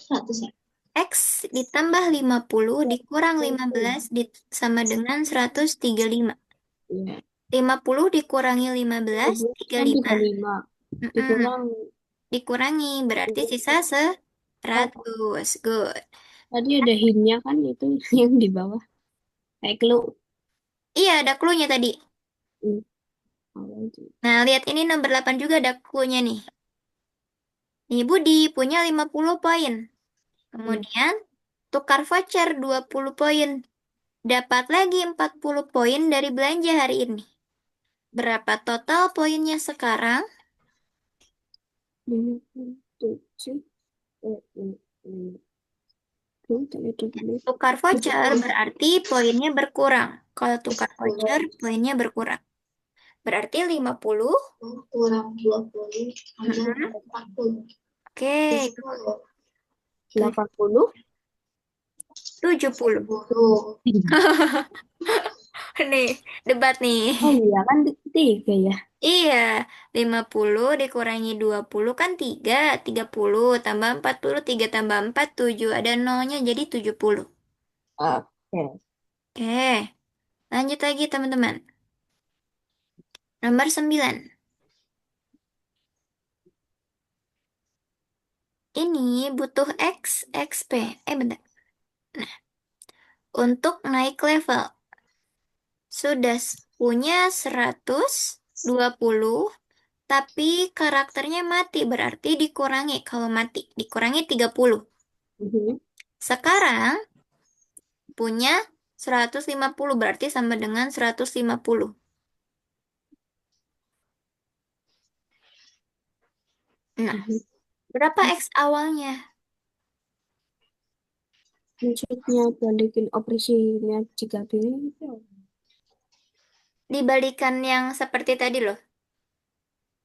100 ya? X ditambah 50 dikurang 15 sama dengan 135. Iya. 50 dikurangi 15, 15 kan 35. 35. Mm-mm. Dikurang Dikurangi, berarti sisa 100. Good. tadi ada hintnya kan itu yang di bawah. Kayak clue. Iya, ada clue-nya tadi. Hmm. Awal itu. Nah, lihat ini nomor 8 juga ada clue-nya nih. Nih, Budi punya 50 poin. Kemudian, tukar voucher 20 poin. Dapat lagi 40 poin dari belanja hari ini. Berapa total poinnya sekarang? 57. Tukar voucher berarti poinnya berkurang. Kalau tukar voucher, poinnya berkurang. Berarti 50. Kurang 20 ada Mm-mm. 40. Oke, 70. 80. 70. 10. Nih, debat nih. Oh iya kan tiga ya. Iya, 50 dikurangi 20 kan 3, 30 tambah 40, 3 tambah 4, 7. Ada nolnya jadi 70. Oke. Oke, lanjut lagi teman-teman. Nomor 9. Ini butuh X, XP. Bentar. Nah, untuk naik level. Sudah punya 120, tapi karakternya mati. Berarti dikurangi. Kalau mati, dikurangi 30. Mhm. Sekarang punya 150 berarti sama dengan 150. Nah, Mhm. berapa X awalnya? Maksudnya balikin operasinya jika ini itu. Dibalikan yang seperti tadi loh.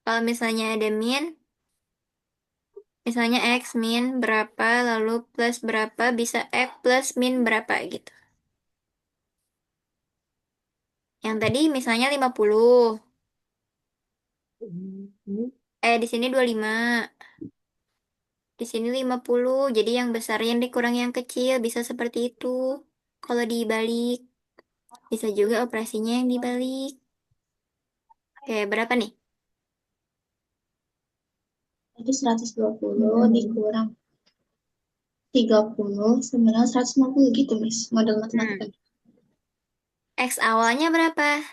Kalau misalnya ada min, misalnya X min berapa, lalu plus berapa, bisa X plus min berapa gitu. Yang tadi misalnya 50. Mhm. Di sini 25. Di sini 50. Jadi yang besar yang dikurangi yang kecil bisa seperti itu. Kalau dibalik, bisa juga operasinya yang dibalik. Oke, berapa nih? Jadi 120 dikurang 30 sebenarnya 150 gitu, Miss. Model Hmm. matematika. X awalnya berapa?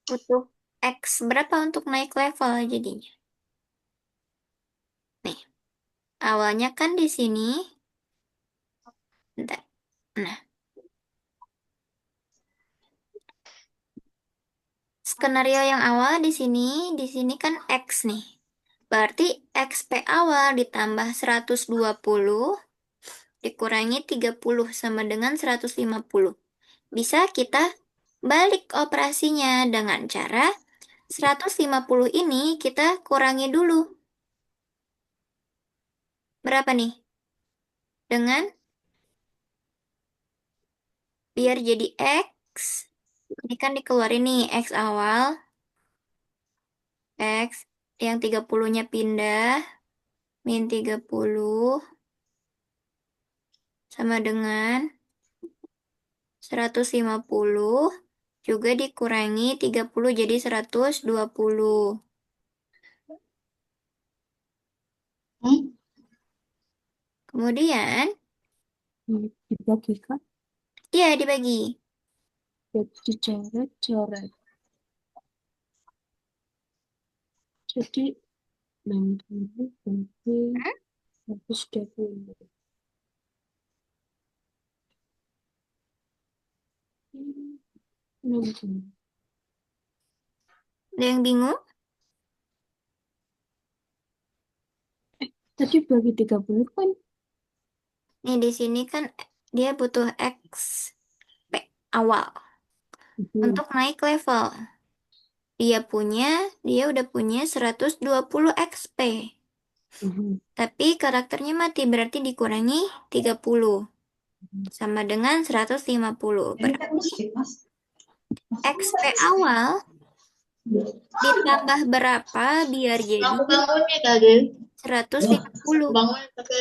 Butuh X berapa untuk naik level jadinya? Nih, awalnya kan di sini. Bentar. Nah, skenario yang awal di sini kan X nih. Berarti XP awal ditambah 120 dikurangi 30 sama dengan 150. Bisa kita balik operasinya dengan cara 150 ini kita kurangi dulu. Berapa nih? Dengan biar jadi X. Ini kan dikeluarin nih X awal. X yang 30-nya pindah. Min 30 sama dengan 150 juga dikurangi 30 jadi 120. Hmm? Kemudian, Dibagikan ya dibagi. jadi coret-coret. Jadi 60 bagi 120. 60. Ada yang bingung? Tadi bagi 30 kan. Nih di sini kan dia butuh X P awal Mhm. untuk naik level. Dia udah punya 120 XP. Mhm. Tapi karakternya mati berarti dikurangi 30 sama dengan 150. Ini kan Berarti mesti, Mas. XP awal ditambah berapa biar jadi Aku bangun ya tadi. 150. Bangun tapi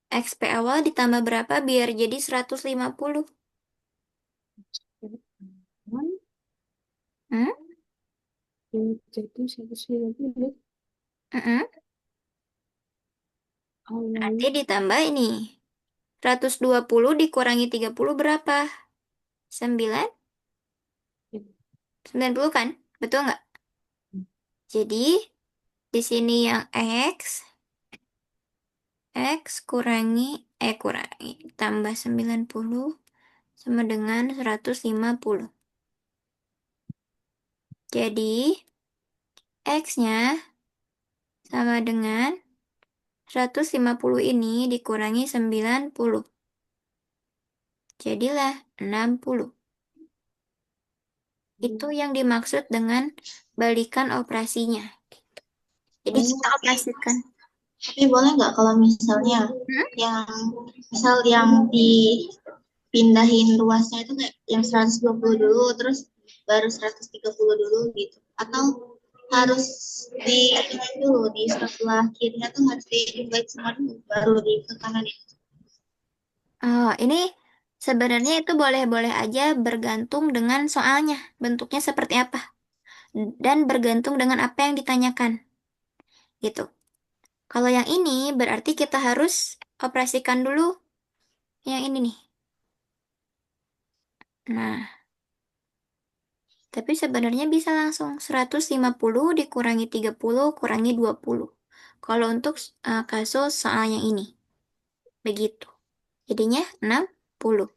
XP awal ditambah berapa biar jadi 150? Kan Hmm? yang jadi 190 Mm-mm. Nanti awalnya. ditambah ini. 120 dikurangi 30 berapa? 9? 90 kan? Betul nggak? Jadi, di sini yang X, X kurangi, tambah 90 sama dengan 150. Jadi, X-nya sama dengan 150 ini dikurangi 90. Jadilah 60. Itu yang dimaksud dengan balikan operasinya. Jadi kita operasikan. Tapi boleh nggak kalau misalnya yang dipindahin luasnya itu kayak yang 120 dulu terus baru 130 dulu gitu. Atau harus di ini dulu di sebelah kirinya tuh harus di invite semua dulu baru di ke kanan itu. Oh, ini sebenarnya itu boleh-boleh aja bergantung dengan soalnya, bentuknya seperti apa, dan bergantung dengan apa yang ditanyakan, gitu. Kalau yang ini berarti kita harus operasikan dulu yang ini nih. Nah, tapi sebenarnya bisa langsung 150 dikurangi 30 kurangi 20. Kalau untuk kasus soal yang ini. Begitu. Jadinya 60.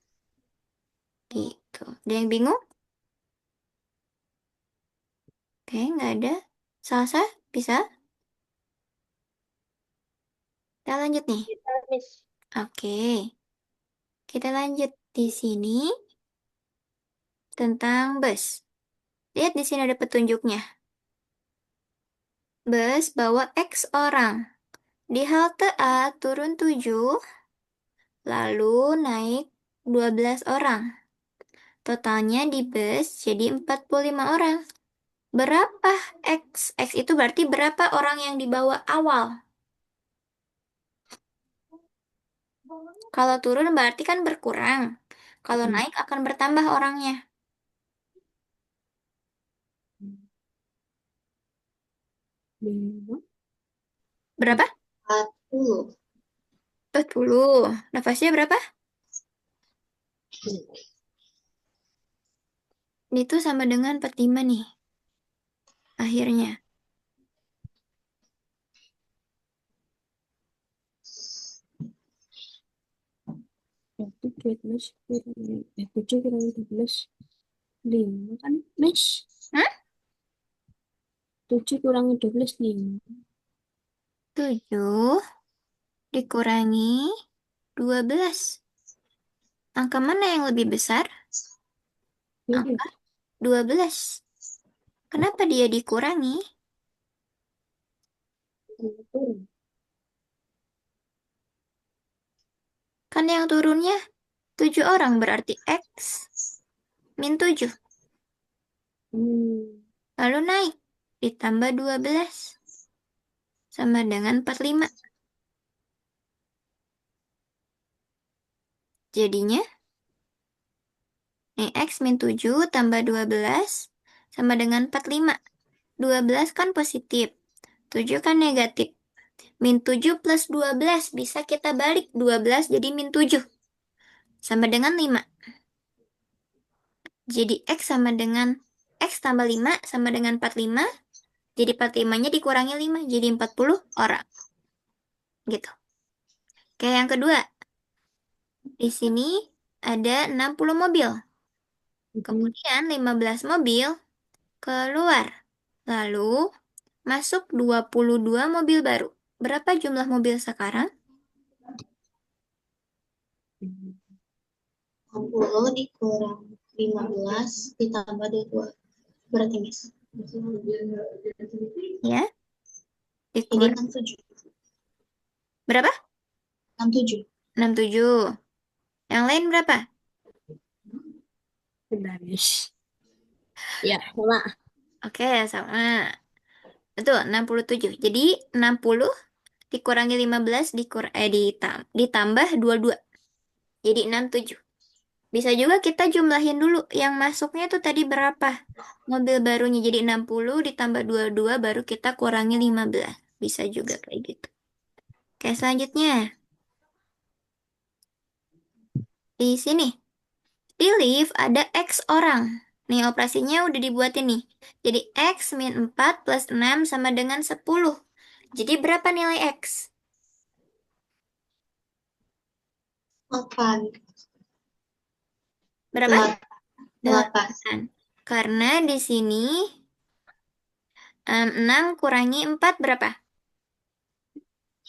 Gitu. Ada yang bingung? Oke, nggak ada. Salsa, bisa? Kita lanjut nih. Oke. Kita lanjut di sini tentang bus. Lihat di sini ada petunjuknya. Bus bawa X orang. Di halte A turun 7, lalu naik 12 orang. Totalnya di bus jadi 45 orang. Berapa X? X itu berarti berapa orang yang dibawa awal? Kalau turun berarti kan berkurang. Kalau naik akan bertambah orangnya. Berapa? 40. 40. Nafasnya berapa? Itu sama dengan 45 nih. Akhirnya. Berarti 12 7 kurangi 12 5 kan Miss? Hah? 7 kurangi 12 5. 7 dikurangi 12. Angka mana yang lebih besar? Angka 12. Kenapa dia dikurangi? Kan yang turunnya 7 orang berarti X min 7. Lalu naik ditambah 12 sama dengan 45. Jadinya X min 7 tambah 12 sama dengan 45. 12 kan positif, 7 kan negatif. Min 7 plus 12 bisa kita balik 12 jadi min 7. Sama dengan 5. Jadi X sama dengan X tambah 5 sama dengan 45. Jadi 45-nya dikurangi 5 jadi 40 orang. Gitu. Kayak yang kedua. Di sini ada 60 mobil. Kemudian 15 mobil keluar. Lalu masuk 22 mobil baru. Berapa jumlah mobil sekarang? 60 dikurang 15 ditambah 22. Berarti Miss. Ya, Jadi dikurang. 67. Berapa? 67. 67. Yang lain berapa? Bentar, Miss. Ya, sama. Oke, sama. Betul, 67. Jadi 60 dikurangi 15 ditambah 22. Jadi 67. Bisa juga kita jumlahin dulu yang masuknya tuh tadi berapa mobil barunya. Jadi 60 ditambah 22 baru kita kurangi 15. Bisa juga kayak gitu. Oke, selanjutnya. Di sini. Di lift ada X orang. Nih, operasinya udah dibuatin nih. Jadi X min 4 plus 6 sama dengan 10. Jadi berapa nilai X? 8. Berapa? 8. 8. Karena di sini 6 kurangi 4 berapa?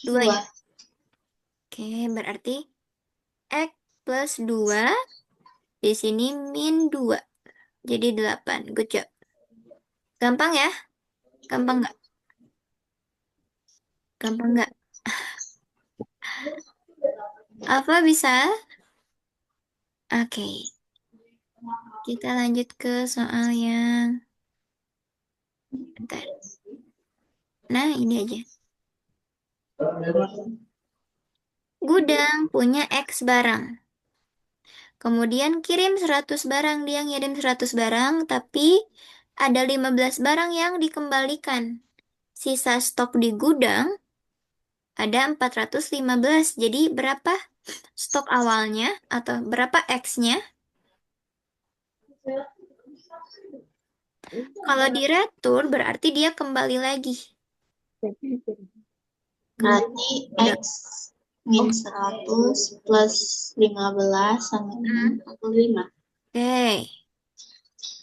2 ya? 2. Oke, berarti X plus 2 di sini min 2. Jadi 8. Good job. Gampang ya? Gampang nggak? Gampang nggak? Alfa bisa? Oke. Kita lanjut ke soal yang... Bentar. Nah, ini aja. Gudang punya X barang. Kemudian kirim 100 barang. Dia ngirim 100 barang, tapi ada 15 barang yang dikembalikan. Sisa stok di gudang ada 415. Jadi berapa stok awalnya atau berapa X-nya? Kalau di retur berarti dia kembali lagi. Berarti X min 100 plus 15 sama dengan 45. Oke,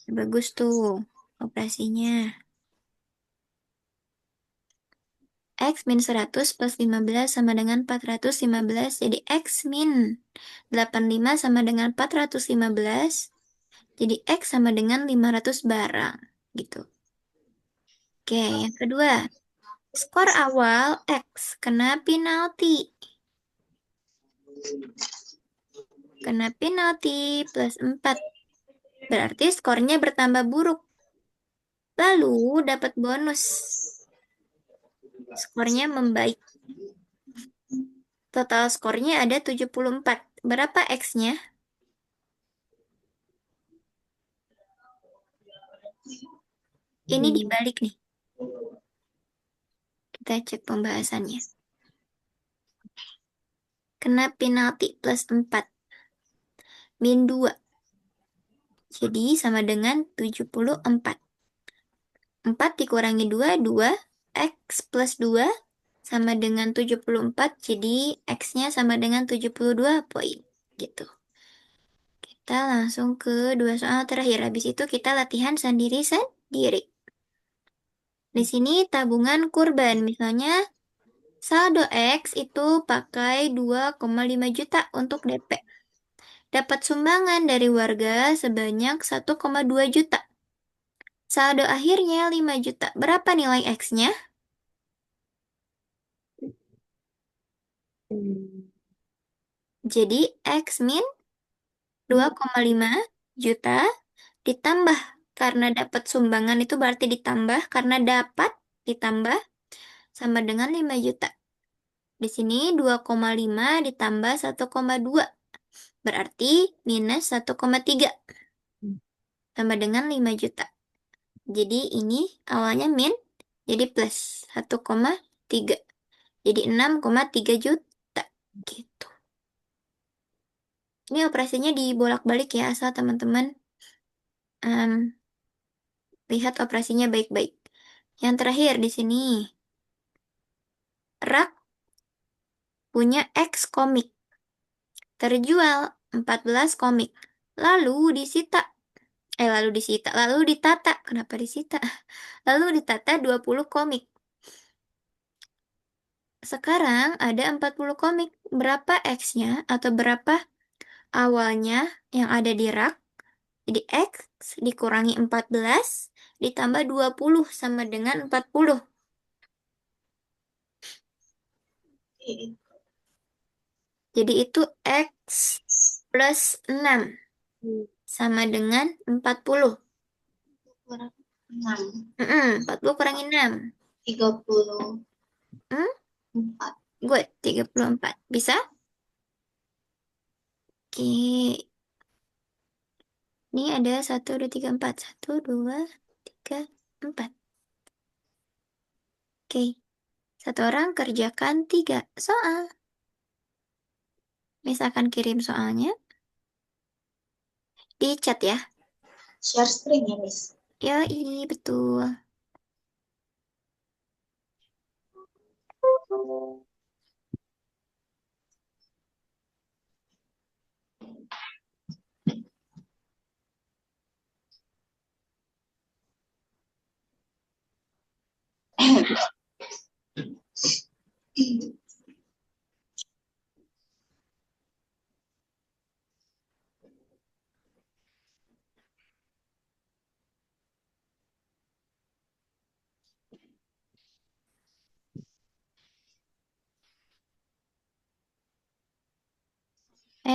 bagus tuh operasinya. X min 100 plus 15 sama dengan 415. Jadi X min 85 sama dengan 415. Jadi X sama dengan 500 barang. Gitu. Oke, yang kedua. Skor awal X kena penalti. Kena penalti plus 4. Berarti skornya bertambah buruk. Lalu dapat bonus. Skornya membaik. Total skornya ada 74. Berapa X-nya? Ini dibalik nih. Kita cek pembahasannya. Kena penalti plus 4. Min 2. Jadi sama dengan 74. 4 dikurangi 2, 2. X plus 2 sama dengan 74. Jadi X-nya sama dengan 72 poin. Gitu. Kita langsung ke dua soal terakhir. Habis itu kita latihan sendiri-sendiri. Di sini tabungan kurban. Misalnya saldo X itu pakai 2,5 juta untuk DP. Dapat sumbangan dari warga sebanyak 1,2 juta. Saldo akhirnya 5 juta. Berapa nilai X-nya? Jadi X min 2,5 juta ditambah karena dapat sumbangan itu berarti ditambah karena dapat ditambah sama dengan 5 juta. Di sini 2,5 ditambah 1,2 berarti minus 1,3 sama dengan 5 juta. Jadi ini awalnya min jadi plus 1,3. Jadi 6,3 juta gitu. Ini operasinya dibolak-balik ya asal teman-teman lihat operasinya baik-baik. Yang terakhir di sini, rak punya X komik. Terjual 14 komik. Lalu ditata. Kenapa disita? Lalu ditata 20 komik. Sekarang ada 40 komik. Berapa X-nya atau berapa awalnya yang ada di rak? Jadi X dikurangi 14 ditambah 20 sama dengan 40. Jadi itu X plus 6 sama dengan 40. Kurang 6. 40 kurangi 6. 34. Hmm? Good, 34. Bisa? Oke. Ini ada 1, 2, 3, 4. 1, 2, 3, 4. Oke. Satu orang kerjakan 3 soal. Misalkan kirim soalnya di chat ya. Share screen ya, Miss. Yoi, betul.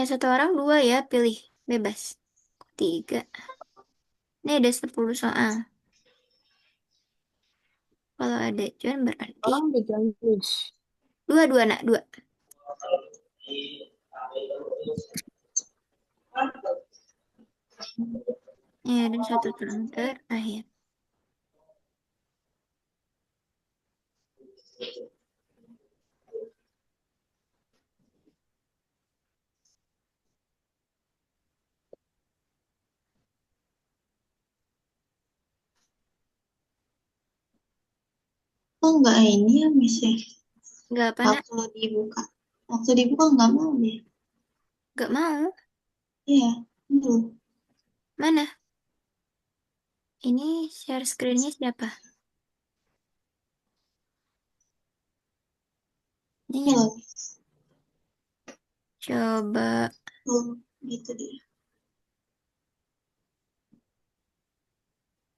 Satu orang dua ya, pilih. Bebas. Tiga. Ini ada 10 soal. Kalau ada John berarti Orang diganggu. dua, nak, dua. Ini ada satu terang terakhir. Oh enggak ini ya Miss ya. Nggak apa, nak? Waktu dibuka. Waktu dibuka nggak mau deh. Nggak mau. Iya, dulu. Mana? Ini share screen-nya siapa? Ini ya. Tuh, Coba. tuh, gitu dia.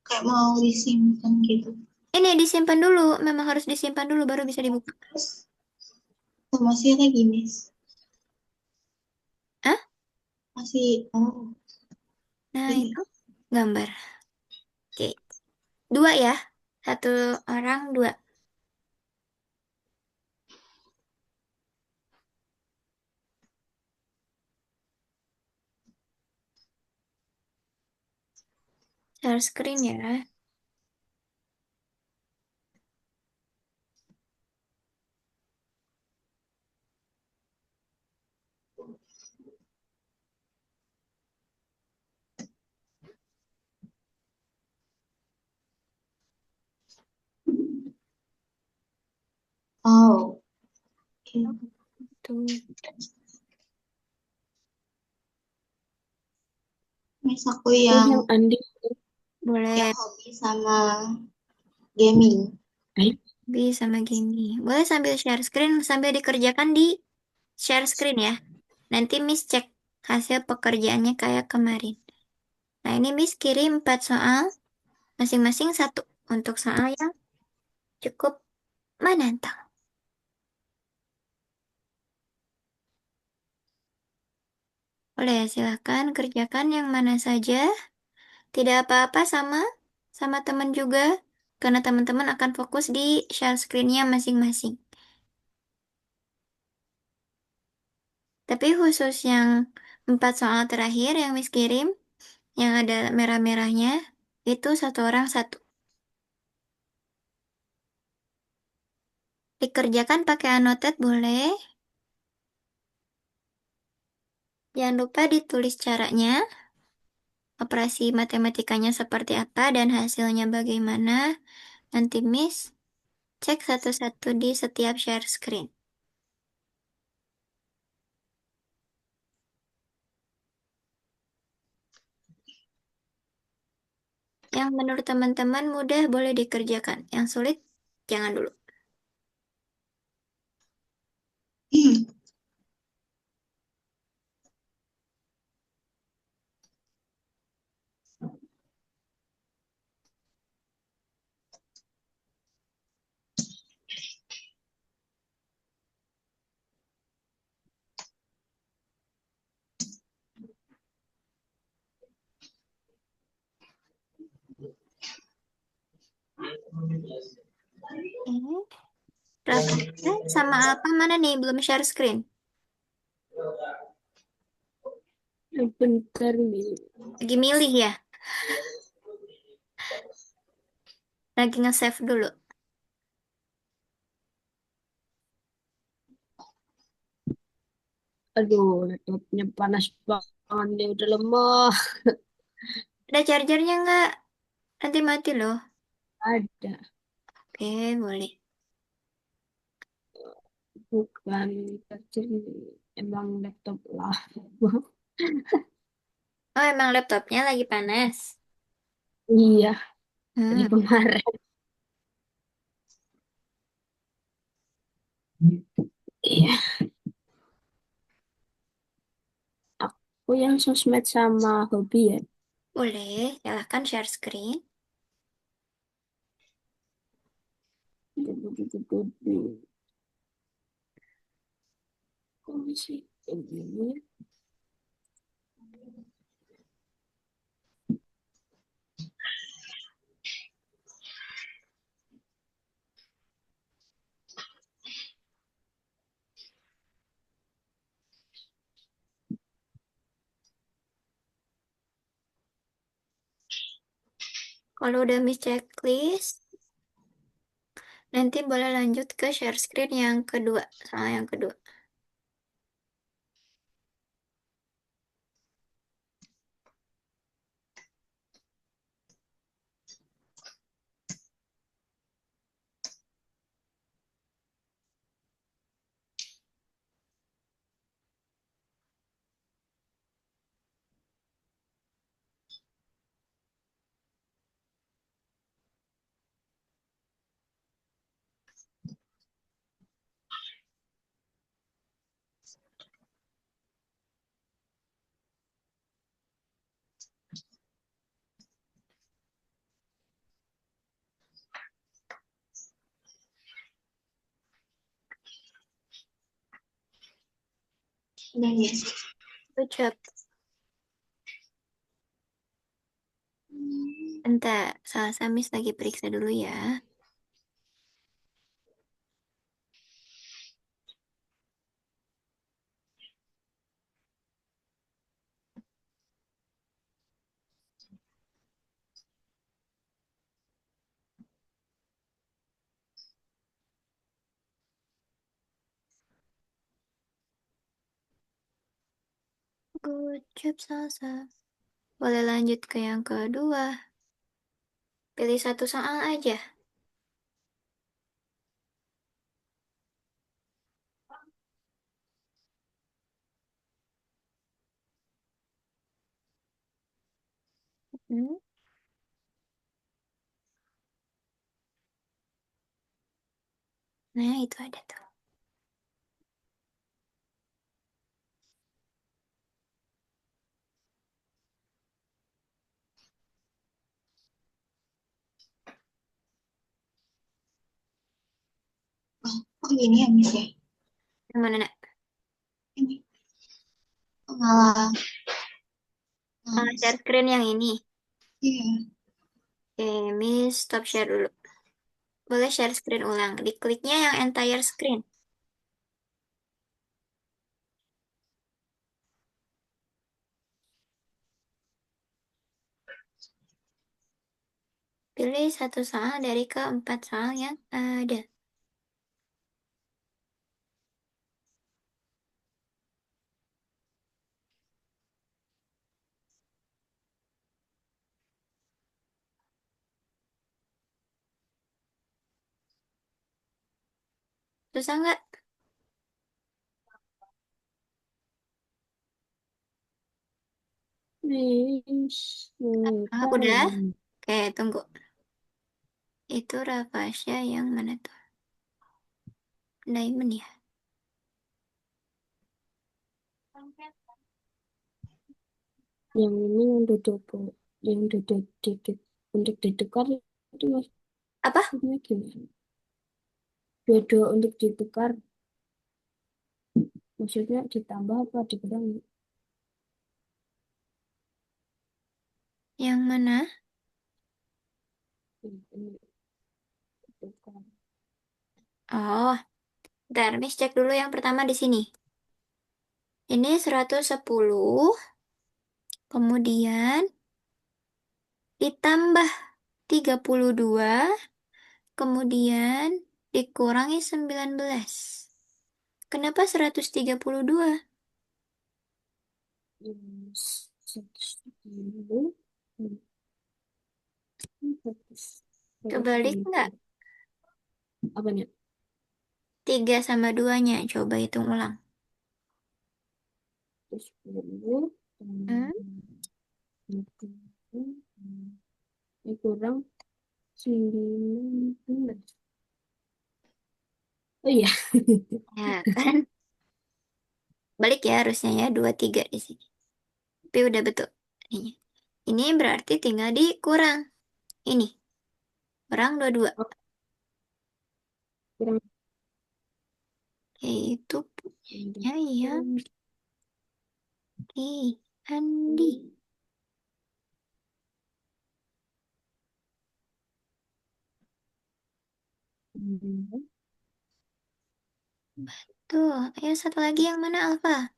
Kayak mau disimpan gitu. Ini disimpan dulu. Memang harus disimpan dulu baru bisa dibuka. Tuh, masih lagi Miss. Hah? Masih, oh, Nah, ini. itu gambar. Oke. Dua ya. Satu orang dua. Share screen ya. Oh, oke. Tuh. Miss aku Terus yang Andi. yang Boleh. hobi sama gaming. Ayo. Bisa sama gini. Boleh sambil share screen sambil dikerjakan di share screen ya. Nanti Miss cek hasil pekerjaannya kayak kemarin. Nah, ini Miss kirim 4 soal, masing-masing satu untuk soal yang cukup menantang. Boleh, silahkan kerjakan yang mana saja. Tidak apa-apa sama teman juga, karena teman-teman akan fokus di share screen-nya masing-masing. Tapi khusus yang 4 soal terakhir yang Miss kirim, yang ada merah-merahnya, itu satu orang satu. Dikerjakan pakai annotate boleh. Jangan lupa ditulis caranya, operasi matematikanya seperti apa, dan hasilnya bagaimana. Nanti Miss cek satu-satu di setiap share screen. Yang menurut teman-teman mudah boleh dikerjakan. Yang sulit, jangan dulu. Ini Rafael sama apa mana nih? Belum share screen. Bentar nih. Lagi milih ya. Lagi nge-save dulu. Aduh, laptopnya panas banget. Dia udah lemah. Ada chargernya nggak? Nanti mati loh. Ada. Oke, boleh. Bukan kerja. Emang laptop lah. Oh, emang laptopnya lagi panas. Iya, dari Hmm, kemarin. Iya, aku yang sosmed sama hobi ya. boleh. Silahkan share screen. Komisi ini. Kalau udah miss checklist, nanti boleh lanjut ke share screen yang kedua, soal yang kedua. Udah ya. Good job. Bentar, salah miss lagi periksa dulu ya. Good job, Salsa. Boleh lanjut ke yang kedua. Pilih satu soal aja. Hmm? Nah, itu ada tuh. Oh, kok gini ya, Miss ya? Yang mana, nak? Ini. Kok malah. Share screen yang ini. Iya. Oke, Miss stop share dulu. Boleh share screen ulang. Dikliknya yang entire screen. Pilih satu soal dari keempat soal yang ada. Susah nggak? Miss, Udah? Oke, tunggu. Itu Rafasya yang mana tuh? Diamond ya? yang ini yang duduk yang duduk duduk untuk ditukar itu Apa? maksudnya gimana? Duduk untuk ditukar maksudnya ditambah apa dikurangi? Yang mana? Ini ditukar. Oh, bentar. Miss cek dulu yang pertama di sini. Ini 110, kemudian ditambah 32, kemudian dikurangi 19. Kenapa 132? Yang 110 Kebalik nggak? apanya? 3 sama 2-nya. Coba hitung ulang. 10 Hmm? ini kurang 19. Oh iya. Ya kan? Balik ya harusnya ya. 23 di sini. Tapi udah betul. Ini berarti tinggal dikurang. Ini. Kurang 22. Oh, kurang Yaitu punya yang di Andi. Tuh, ayo satu lagi yang mana Alfa?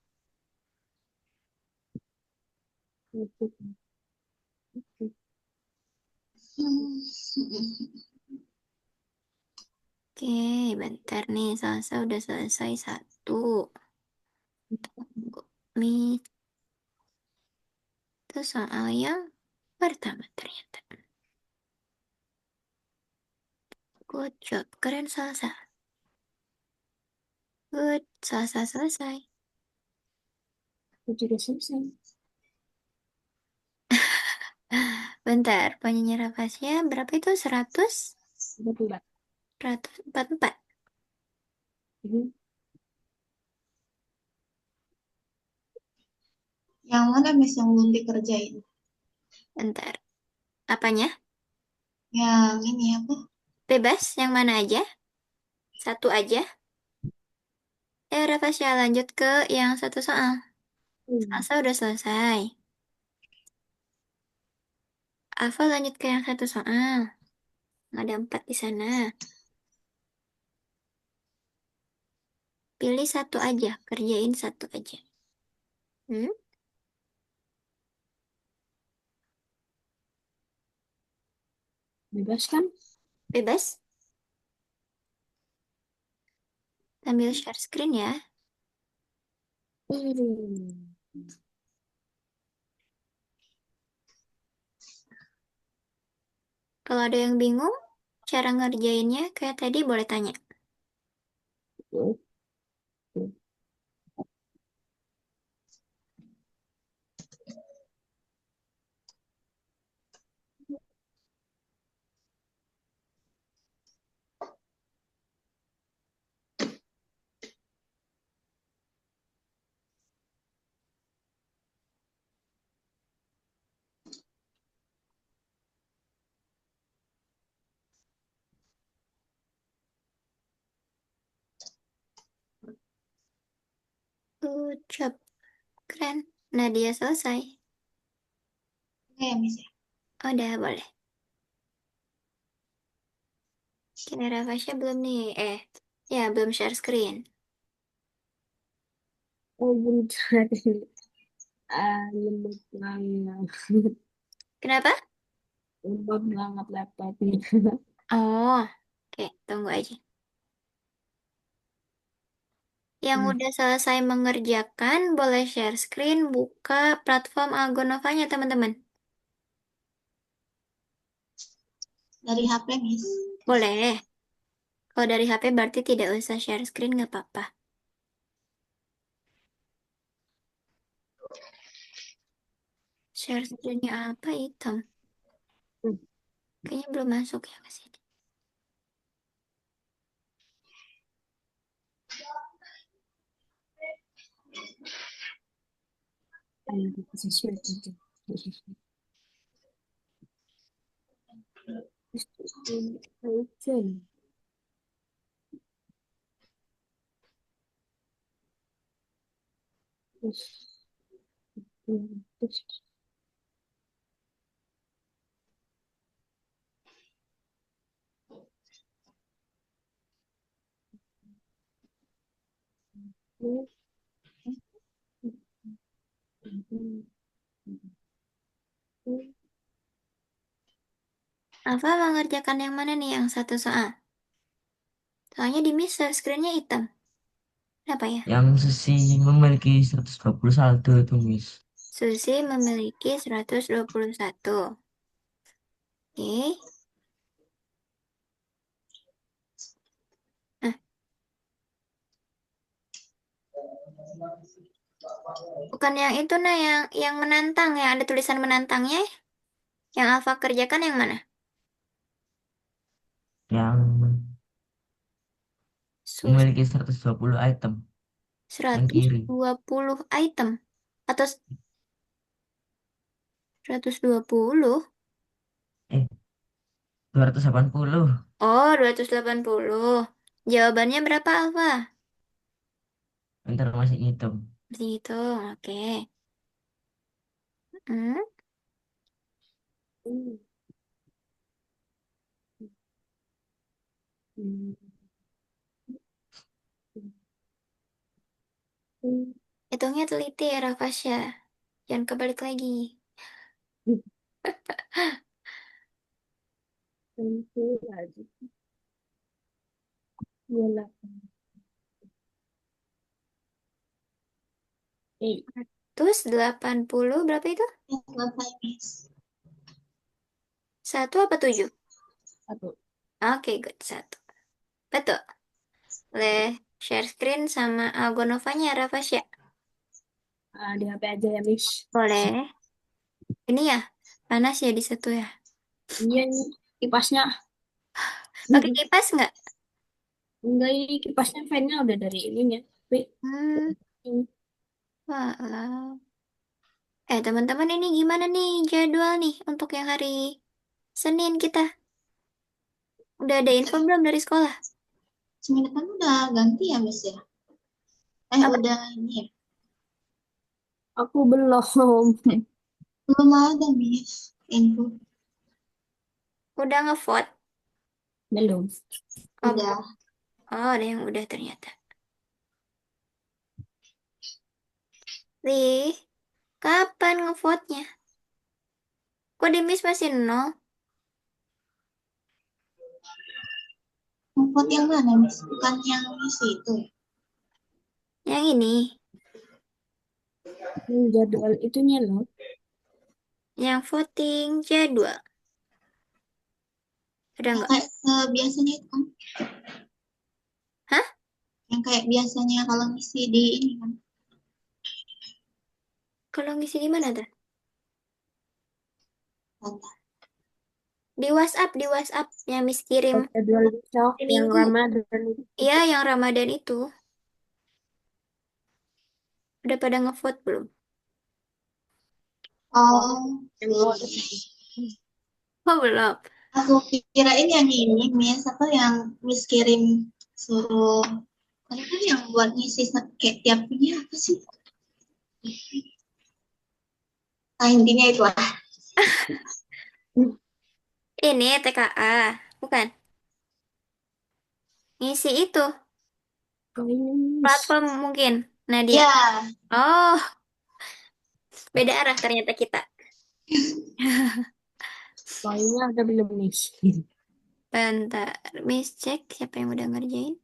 Oke, bentar nih. Salsa udah selesai satu. Tunggu. Itu soal yang pertama ternyata. Good job. Keren Salsa. Good. Salsa selesai. Aku juga selesai. Bentar. Penyanyi nafasnya berapa itu? 100? Betul, Mbak. 144. Mhm. Yang mana Miss yang belum dikerjain? Bentar. Apanya? Yang ini apa? Bebas? Yang mana aja? Satu aja? Rafasya lanjut ke yang satu soal. Hmm. Salsa udah selesai. Alfa lanjut ke yang satu soal. Ada 4 di sana. Pilih satu aja. Kerjain satu aja. Hmm? Bebas kan? Bebas? Sambil share screen ya. Hmm. Kalau ada yang bingung, cara ngerjainnya kayak tadi boleh tanya. Oke. Good job. Keren. Nah, dia selesai. Oke ya Miss ya. Udah, boleh. Kini Rafasya belum nih. Ya, belum share screen. Oh, bentar. Lembab banget. Kenapa? Lembab banget laptopnya. Oh, oke. Tunggu aja. Yang Hmm. udah selesai mengerjakan, boleh share screen, buka platform Algonovanya, teman-teman. Dari HP Miss. Boleh. Kalau dari HP berarti tidak usah share screen, nggak apa-apa. Share screennya apa, hitam? Hmm. Kayaknya belum masuk ya ke sini. Sesuai aja. Oke. Terus, terus, terus, Alfa mengerjakan yang mana nih, yang satu soal? Soalnya di miss share screennya hitam. Kenapa ya? Yang Susi memiliki 120 saldo itu, Miss. Susi memiliki 121. Oke. Nah, bukan yang itu nah, yang menantang, yang ada tulisan menantangnya. Yang Alfa kerjakan yang mana? Yang Sus memiliki 120 item. Yang seratus kiri. dua puluh item. Atau 120? Eh, 280. Oh, 280. Jawabannya berapa, Alfa? Bentar masih ngitung. Dihitung, oke. Hmm? Hitungnya teliti ya, Rafasya. Jangan kebalik lagi. Nanti lagi. Iya. Terus 80 berapa itu? Ya, selesai, Miss. 1 apa 7? Satu. Oke, good. 1. Betul. Boleh share screen sama Algonovanya, Rafasya. Di HP aja ya, Miss. Boleh. Ini ya, panas ya di situ ya. Iya, ini kipasnya. Pakai kipas nggak? Enggak, ini kipasnya fan-nya udah dari ininya. Tapi, Hmm, ini. walah. Teman-teman ini gimana nih jadwal nih untuk yang hari Senin kita? Udah ada info belum dari sekolah? Seminggu depan udah ganti ya, Miss ya? Apa? Udah ini ya? Aku belum. Belum ada, Miss. Info. Udah ngevote? Belum. Oh, belum. Udah. Oh, ada yang udah ternyata. Lih, kapan ngevote-nya? Kok di Miss masih nol? Ngumpet yang mana, Miss? Bukan yang isi itu. Yang ini, Jadwal itunya loh. yang voting jadwal. Ada Yang nggak? kayak biasanya itu kan. Hah? Yang kayak biasanya kalau ngisi di ini kan. Kalau ngisi di mana tuh? Bentar. Di WhatsApp yang Miss kirim Jadwal besok hari yang Minggu. Ramadan itu. Iya, yang Ramadan itu. Udah pada ngevote belum? Oh, Yang belum. vote. Oh, belum. Aku kirain yang ini, Miss, apa yang Miss kirim suruh. Kan kan yang buat ngisi kayak tiap ini apa sih? Nah, intinya itu lah. Ini TKA, bukan? Ngisi itu, Kayaknya Miss. platform mungkin. Nadia. Ya, Oh, beda arah ternyata kita. Kayaknya ada belum Miss. Bentar, Miss cek siapa yang udah ngerjain.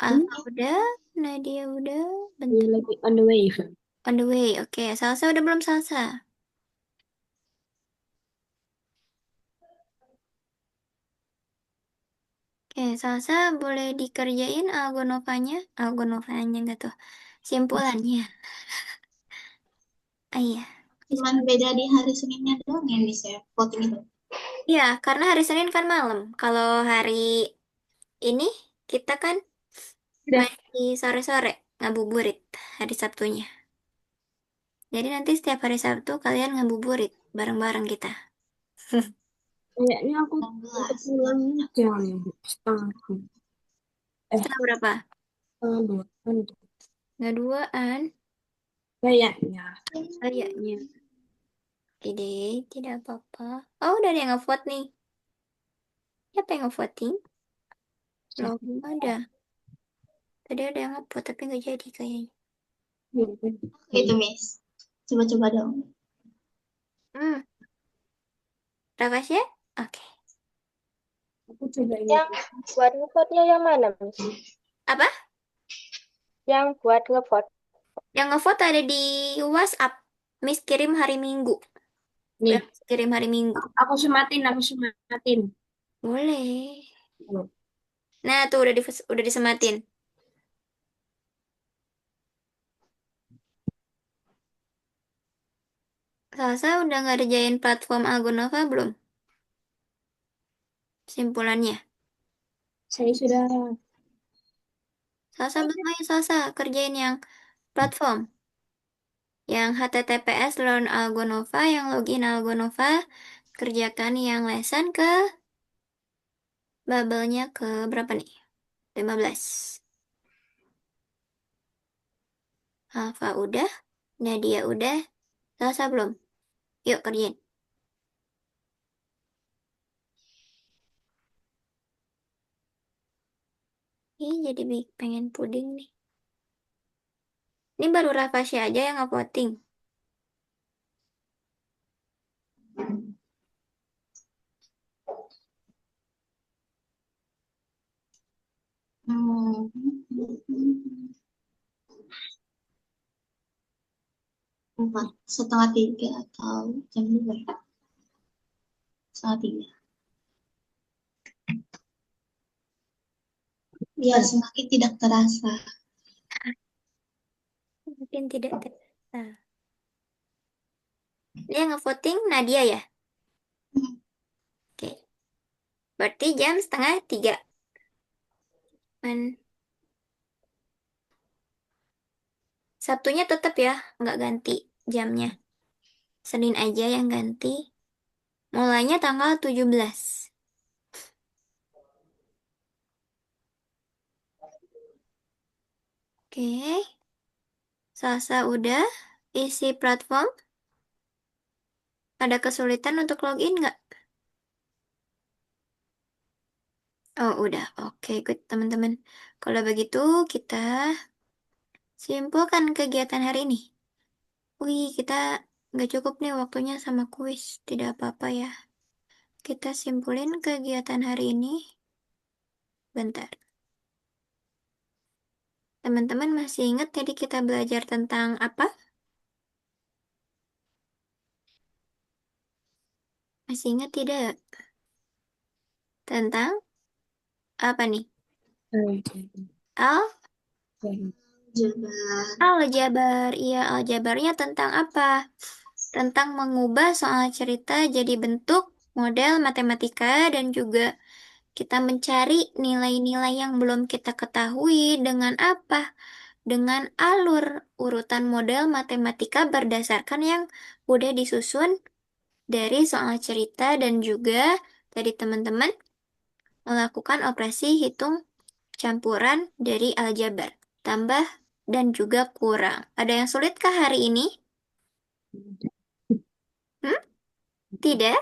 Hmm? Alfa udah, Nadia udah. Dia Bentar, lagi on the way. on the way. Oke, Salsa udah belum Salsa? Oke, Salsa boleh dikerjain Algonovanya. Algonovanya enggak tuh. Simpulannya. Ah, iya. cuman beda di hari Seninnya doang yang bisa voting itu. Iya, karena hari Senin kan malam. Kalau hari ini kita kan Udah. masih sore-sore ngabuburit hari Sabtunya. Jadi nanti setiap hari Sabtu kalian ngabuburit bareng-bareng kita. Kayaknya aku 16, pulang jam setengah Setengah berapa? setengah dua kan itu. Nggak duaan. Kayaknya. Kayaknya. Ide, tidak apa-apa. Oh, udah ada yang ngevote nih. Siapa yang ngevoting? Belum ada. Tadi ada yang ngevote tapi nggak jadi kayaknya. Itu, Miss. Coba-coba dong. Hmm, Raffasya? Oke. Aku coba ingat. Yang buat ngevote-nya yang mana, Miss? Apa? Yang buat ngevote. Yang ngevote ada di WhatsApp. Miss kirim hari Minggu. Nih, Miss kirim hari Minggu. aku sematin. Boleh. Nah, tuh udah disematin. Salsa udah ngerjain platform Algonova belum? Simpulannya. Saya sudah. Salsa belum, ayo Salsa kerjain yang platform. Yang HTTPS Learn Algonova, yang login Algonova. Kerjakan yang lesson ke bubble-nya ke berapa nih? 15. Alfa udah, Nadia udah, Salsa belum. Yuk kerjain. Ih, jadi pengen puding nih. Ini baru Rafasya aja yang nge-voting. Empat, setengah tiga atau jam dua ya? Setengah tiga. Biar semakin tidak terasa. Mungkin tidak terasa. Dia ngevoting Nadia ya? Oke. Berarti jam setengah tiga. Sabtunya tetap ya, nggak ganti jamnya. Senin aja yang ganti. Mulainya tanggal 17. Oke. Salsa udah. Isi platform. Ada kesulitan untuk login nggak? Oh, udah. Oke, good teman-teman. Kalau begitu, kita simpulkan kegiatan hari ini. Wih, kita nggak cukup nih waktunya sama kuis. Tidak apa-apa ya. Kita simpulin kegiatan hari ini. Bentar. Teman-teman masih ingat tadi kita belajar tentang apa? Masih ingat tidak? Tentang apa nih? Al Jabar. Aljabar. Iya, aljabarnya tentang apa? Tentang mengubah soal cerita jadi bentuk model matematika dan juga kita mencari nilai-nilai yang belum kita ketahui dengan apa? Dengan alur urutan model matematika berdasarkan yang udah disusun dari soal cerita dan juga tadi teman-teman melakukan operasi hitung campuran dari aljabar, tambah dan juga kurang. Ada yang sulitkah hari ini? Hmm? Tidak?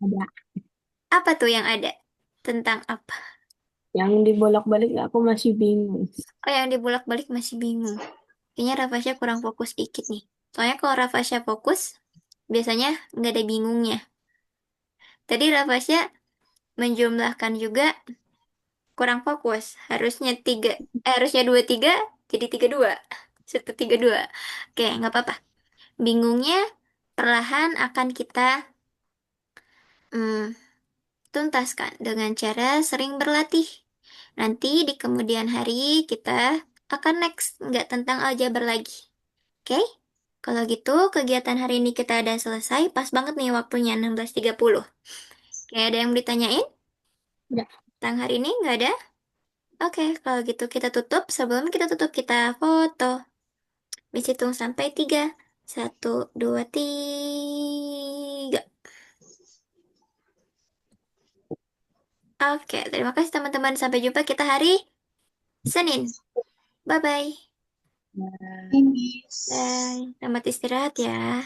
Ada. Apa tuh yang ada? Tentang apa? Yang dibolak-balik aku masih bingung. Oh, yang dibolak-balik masih bingung. Kayaknya Rafasya kurang fokus dikit nih. Soalnya kalau Rafasya fokus, biasanya nggak ada bingungnya. Tadi Rafasya menjumlahkan juga kurang fokus. Harusnya tiga, harusnya dua tiga, jadi tiga dua. Satu tiga dua. Oke, nggak apa-apa. Bingungnya perlahan akan kita hmm, tuntaskan dengan cara sering berlatih. Nanti di kemudian hari kita akan next, nggak tentang aljabar lagi. Oke? Kalau gitu, kegiatan hari ini kita ada selesai. Pas banget nih waktunya 16.30. Oke, ada yang mau ditanyain? Enggak. Tentang hari ini nggak ada? Oke, kalau gitu kita tutup. Sebelum kita tutup, kita foto. Bisa hitung sampai 3. 1, 2, 3. Oke, terima kasih teman-teman. Sampai jumpa kita hari Senin. Bye-bye. Ini. Bye. Selamat istirahat ya.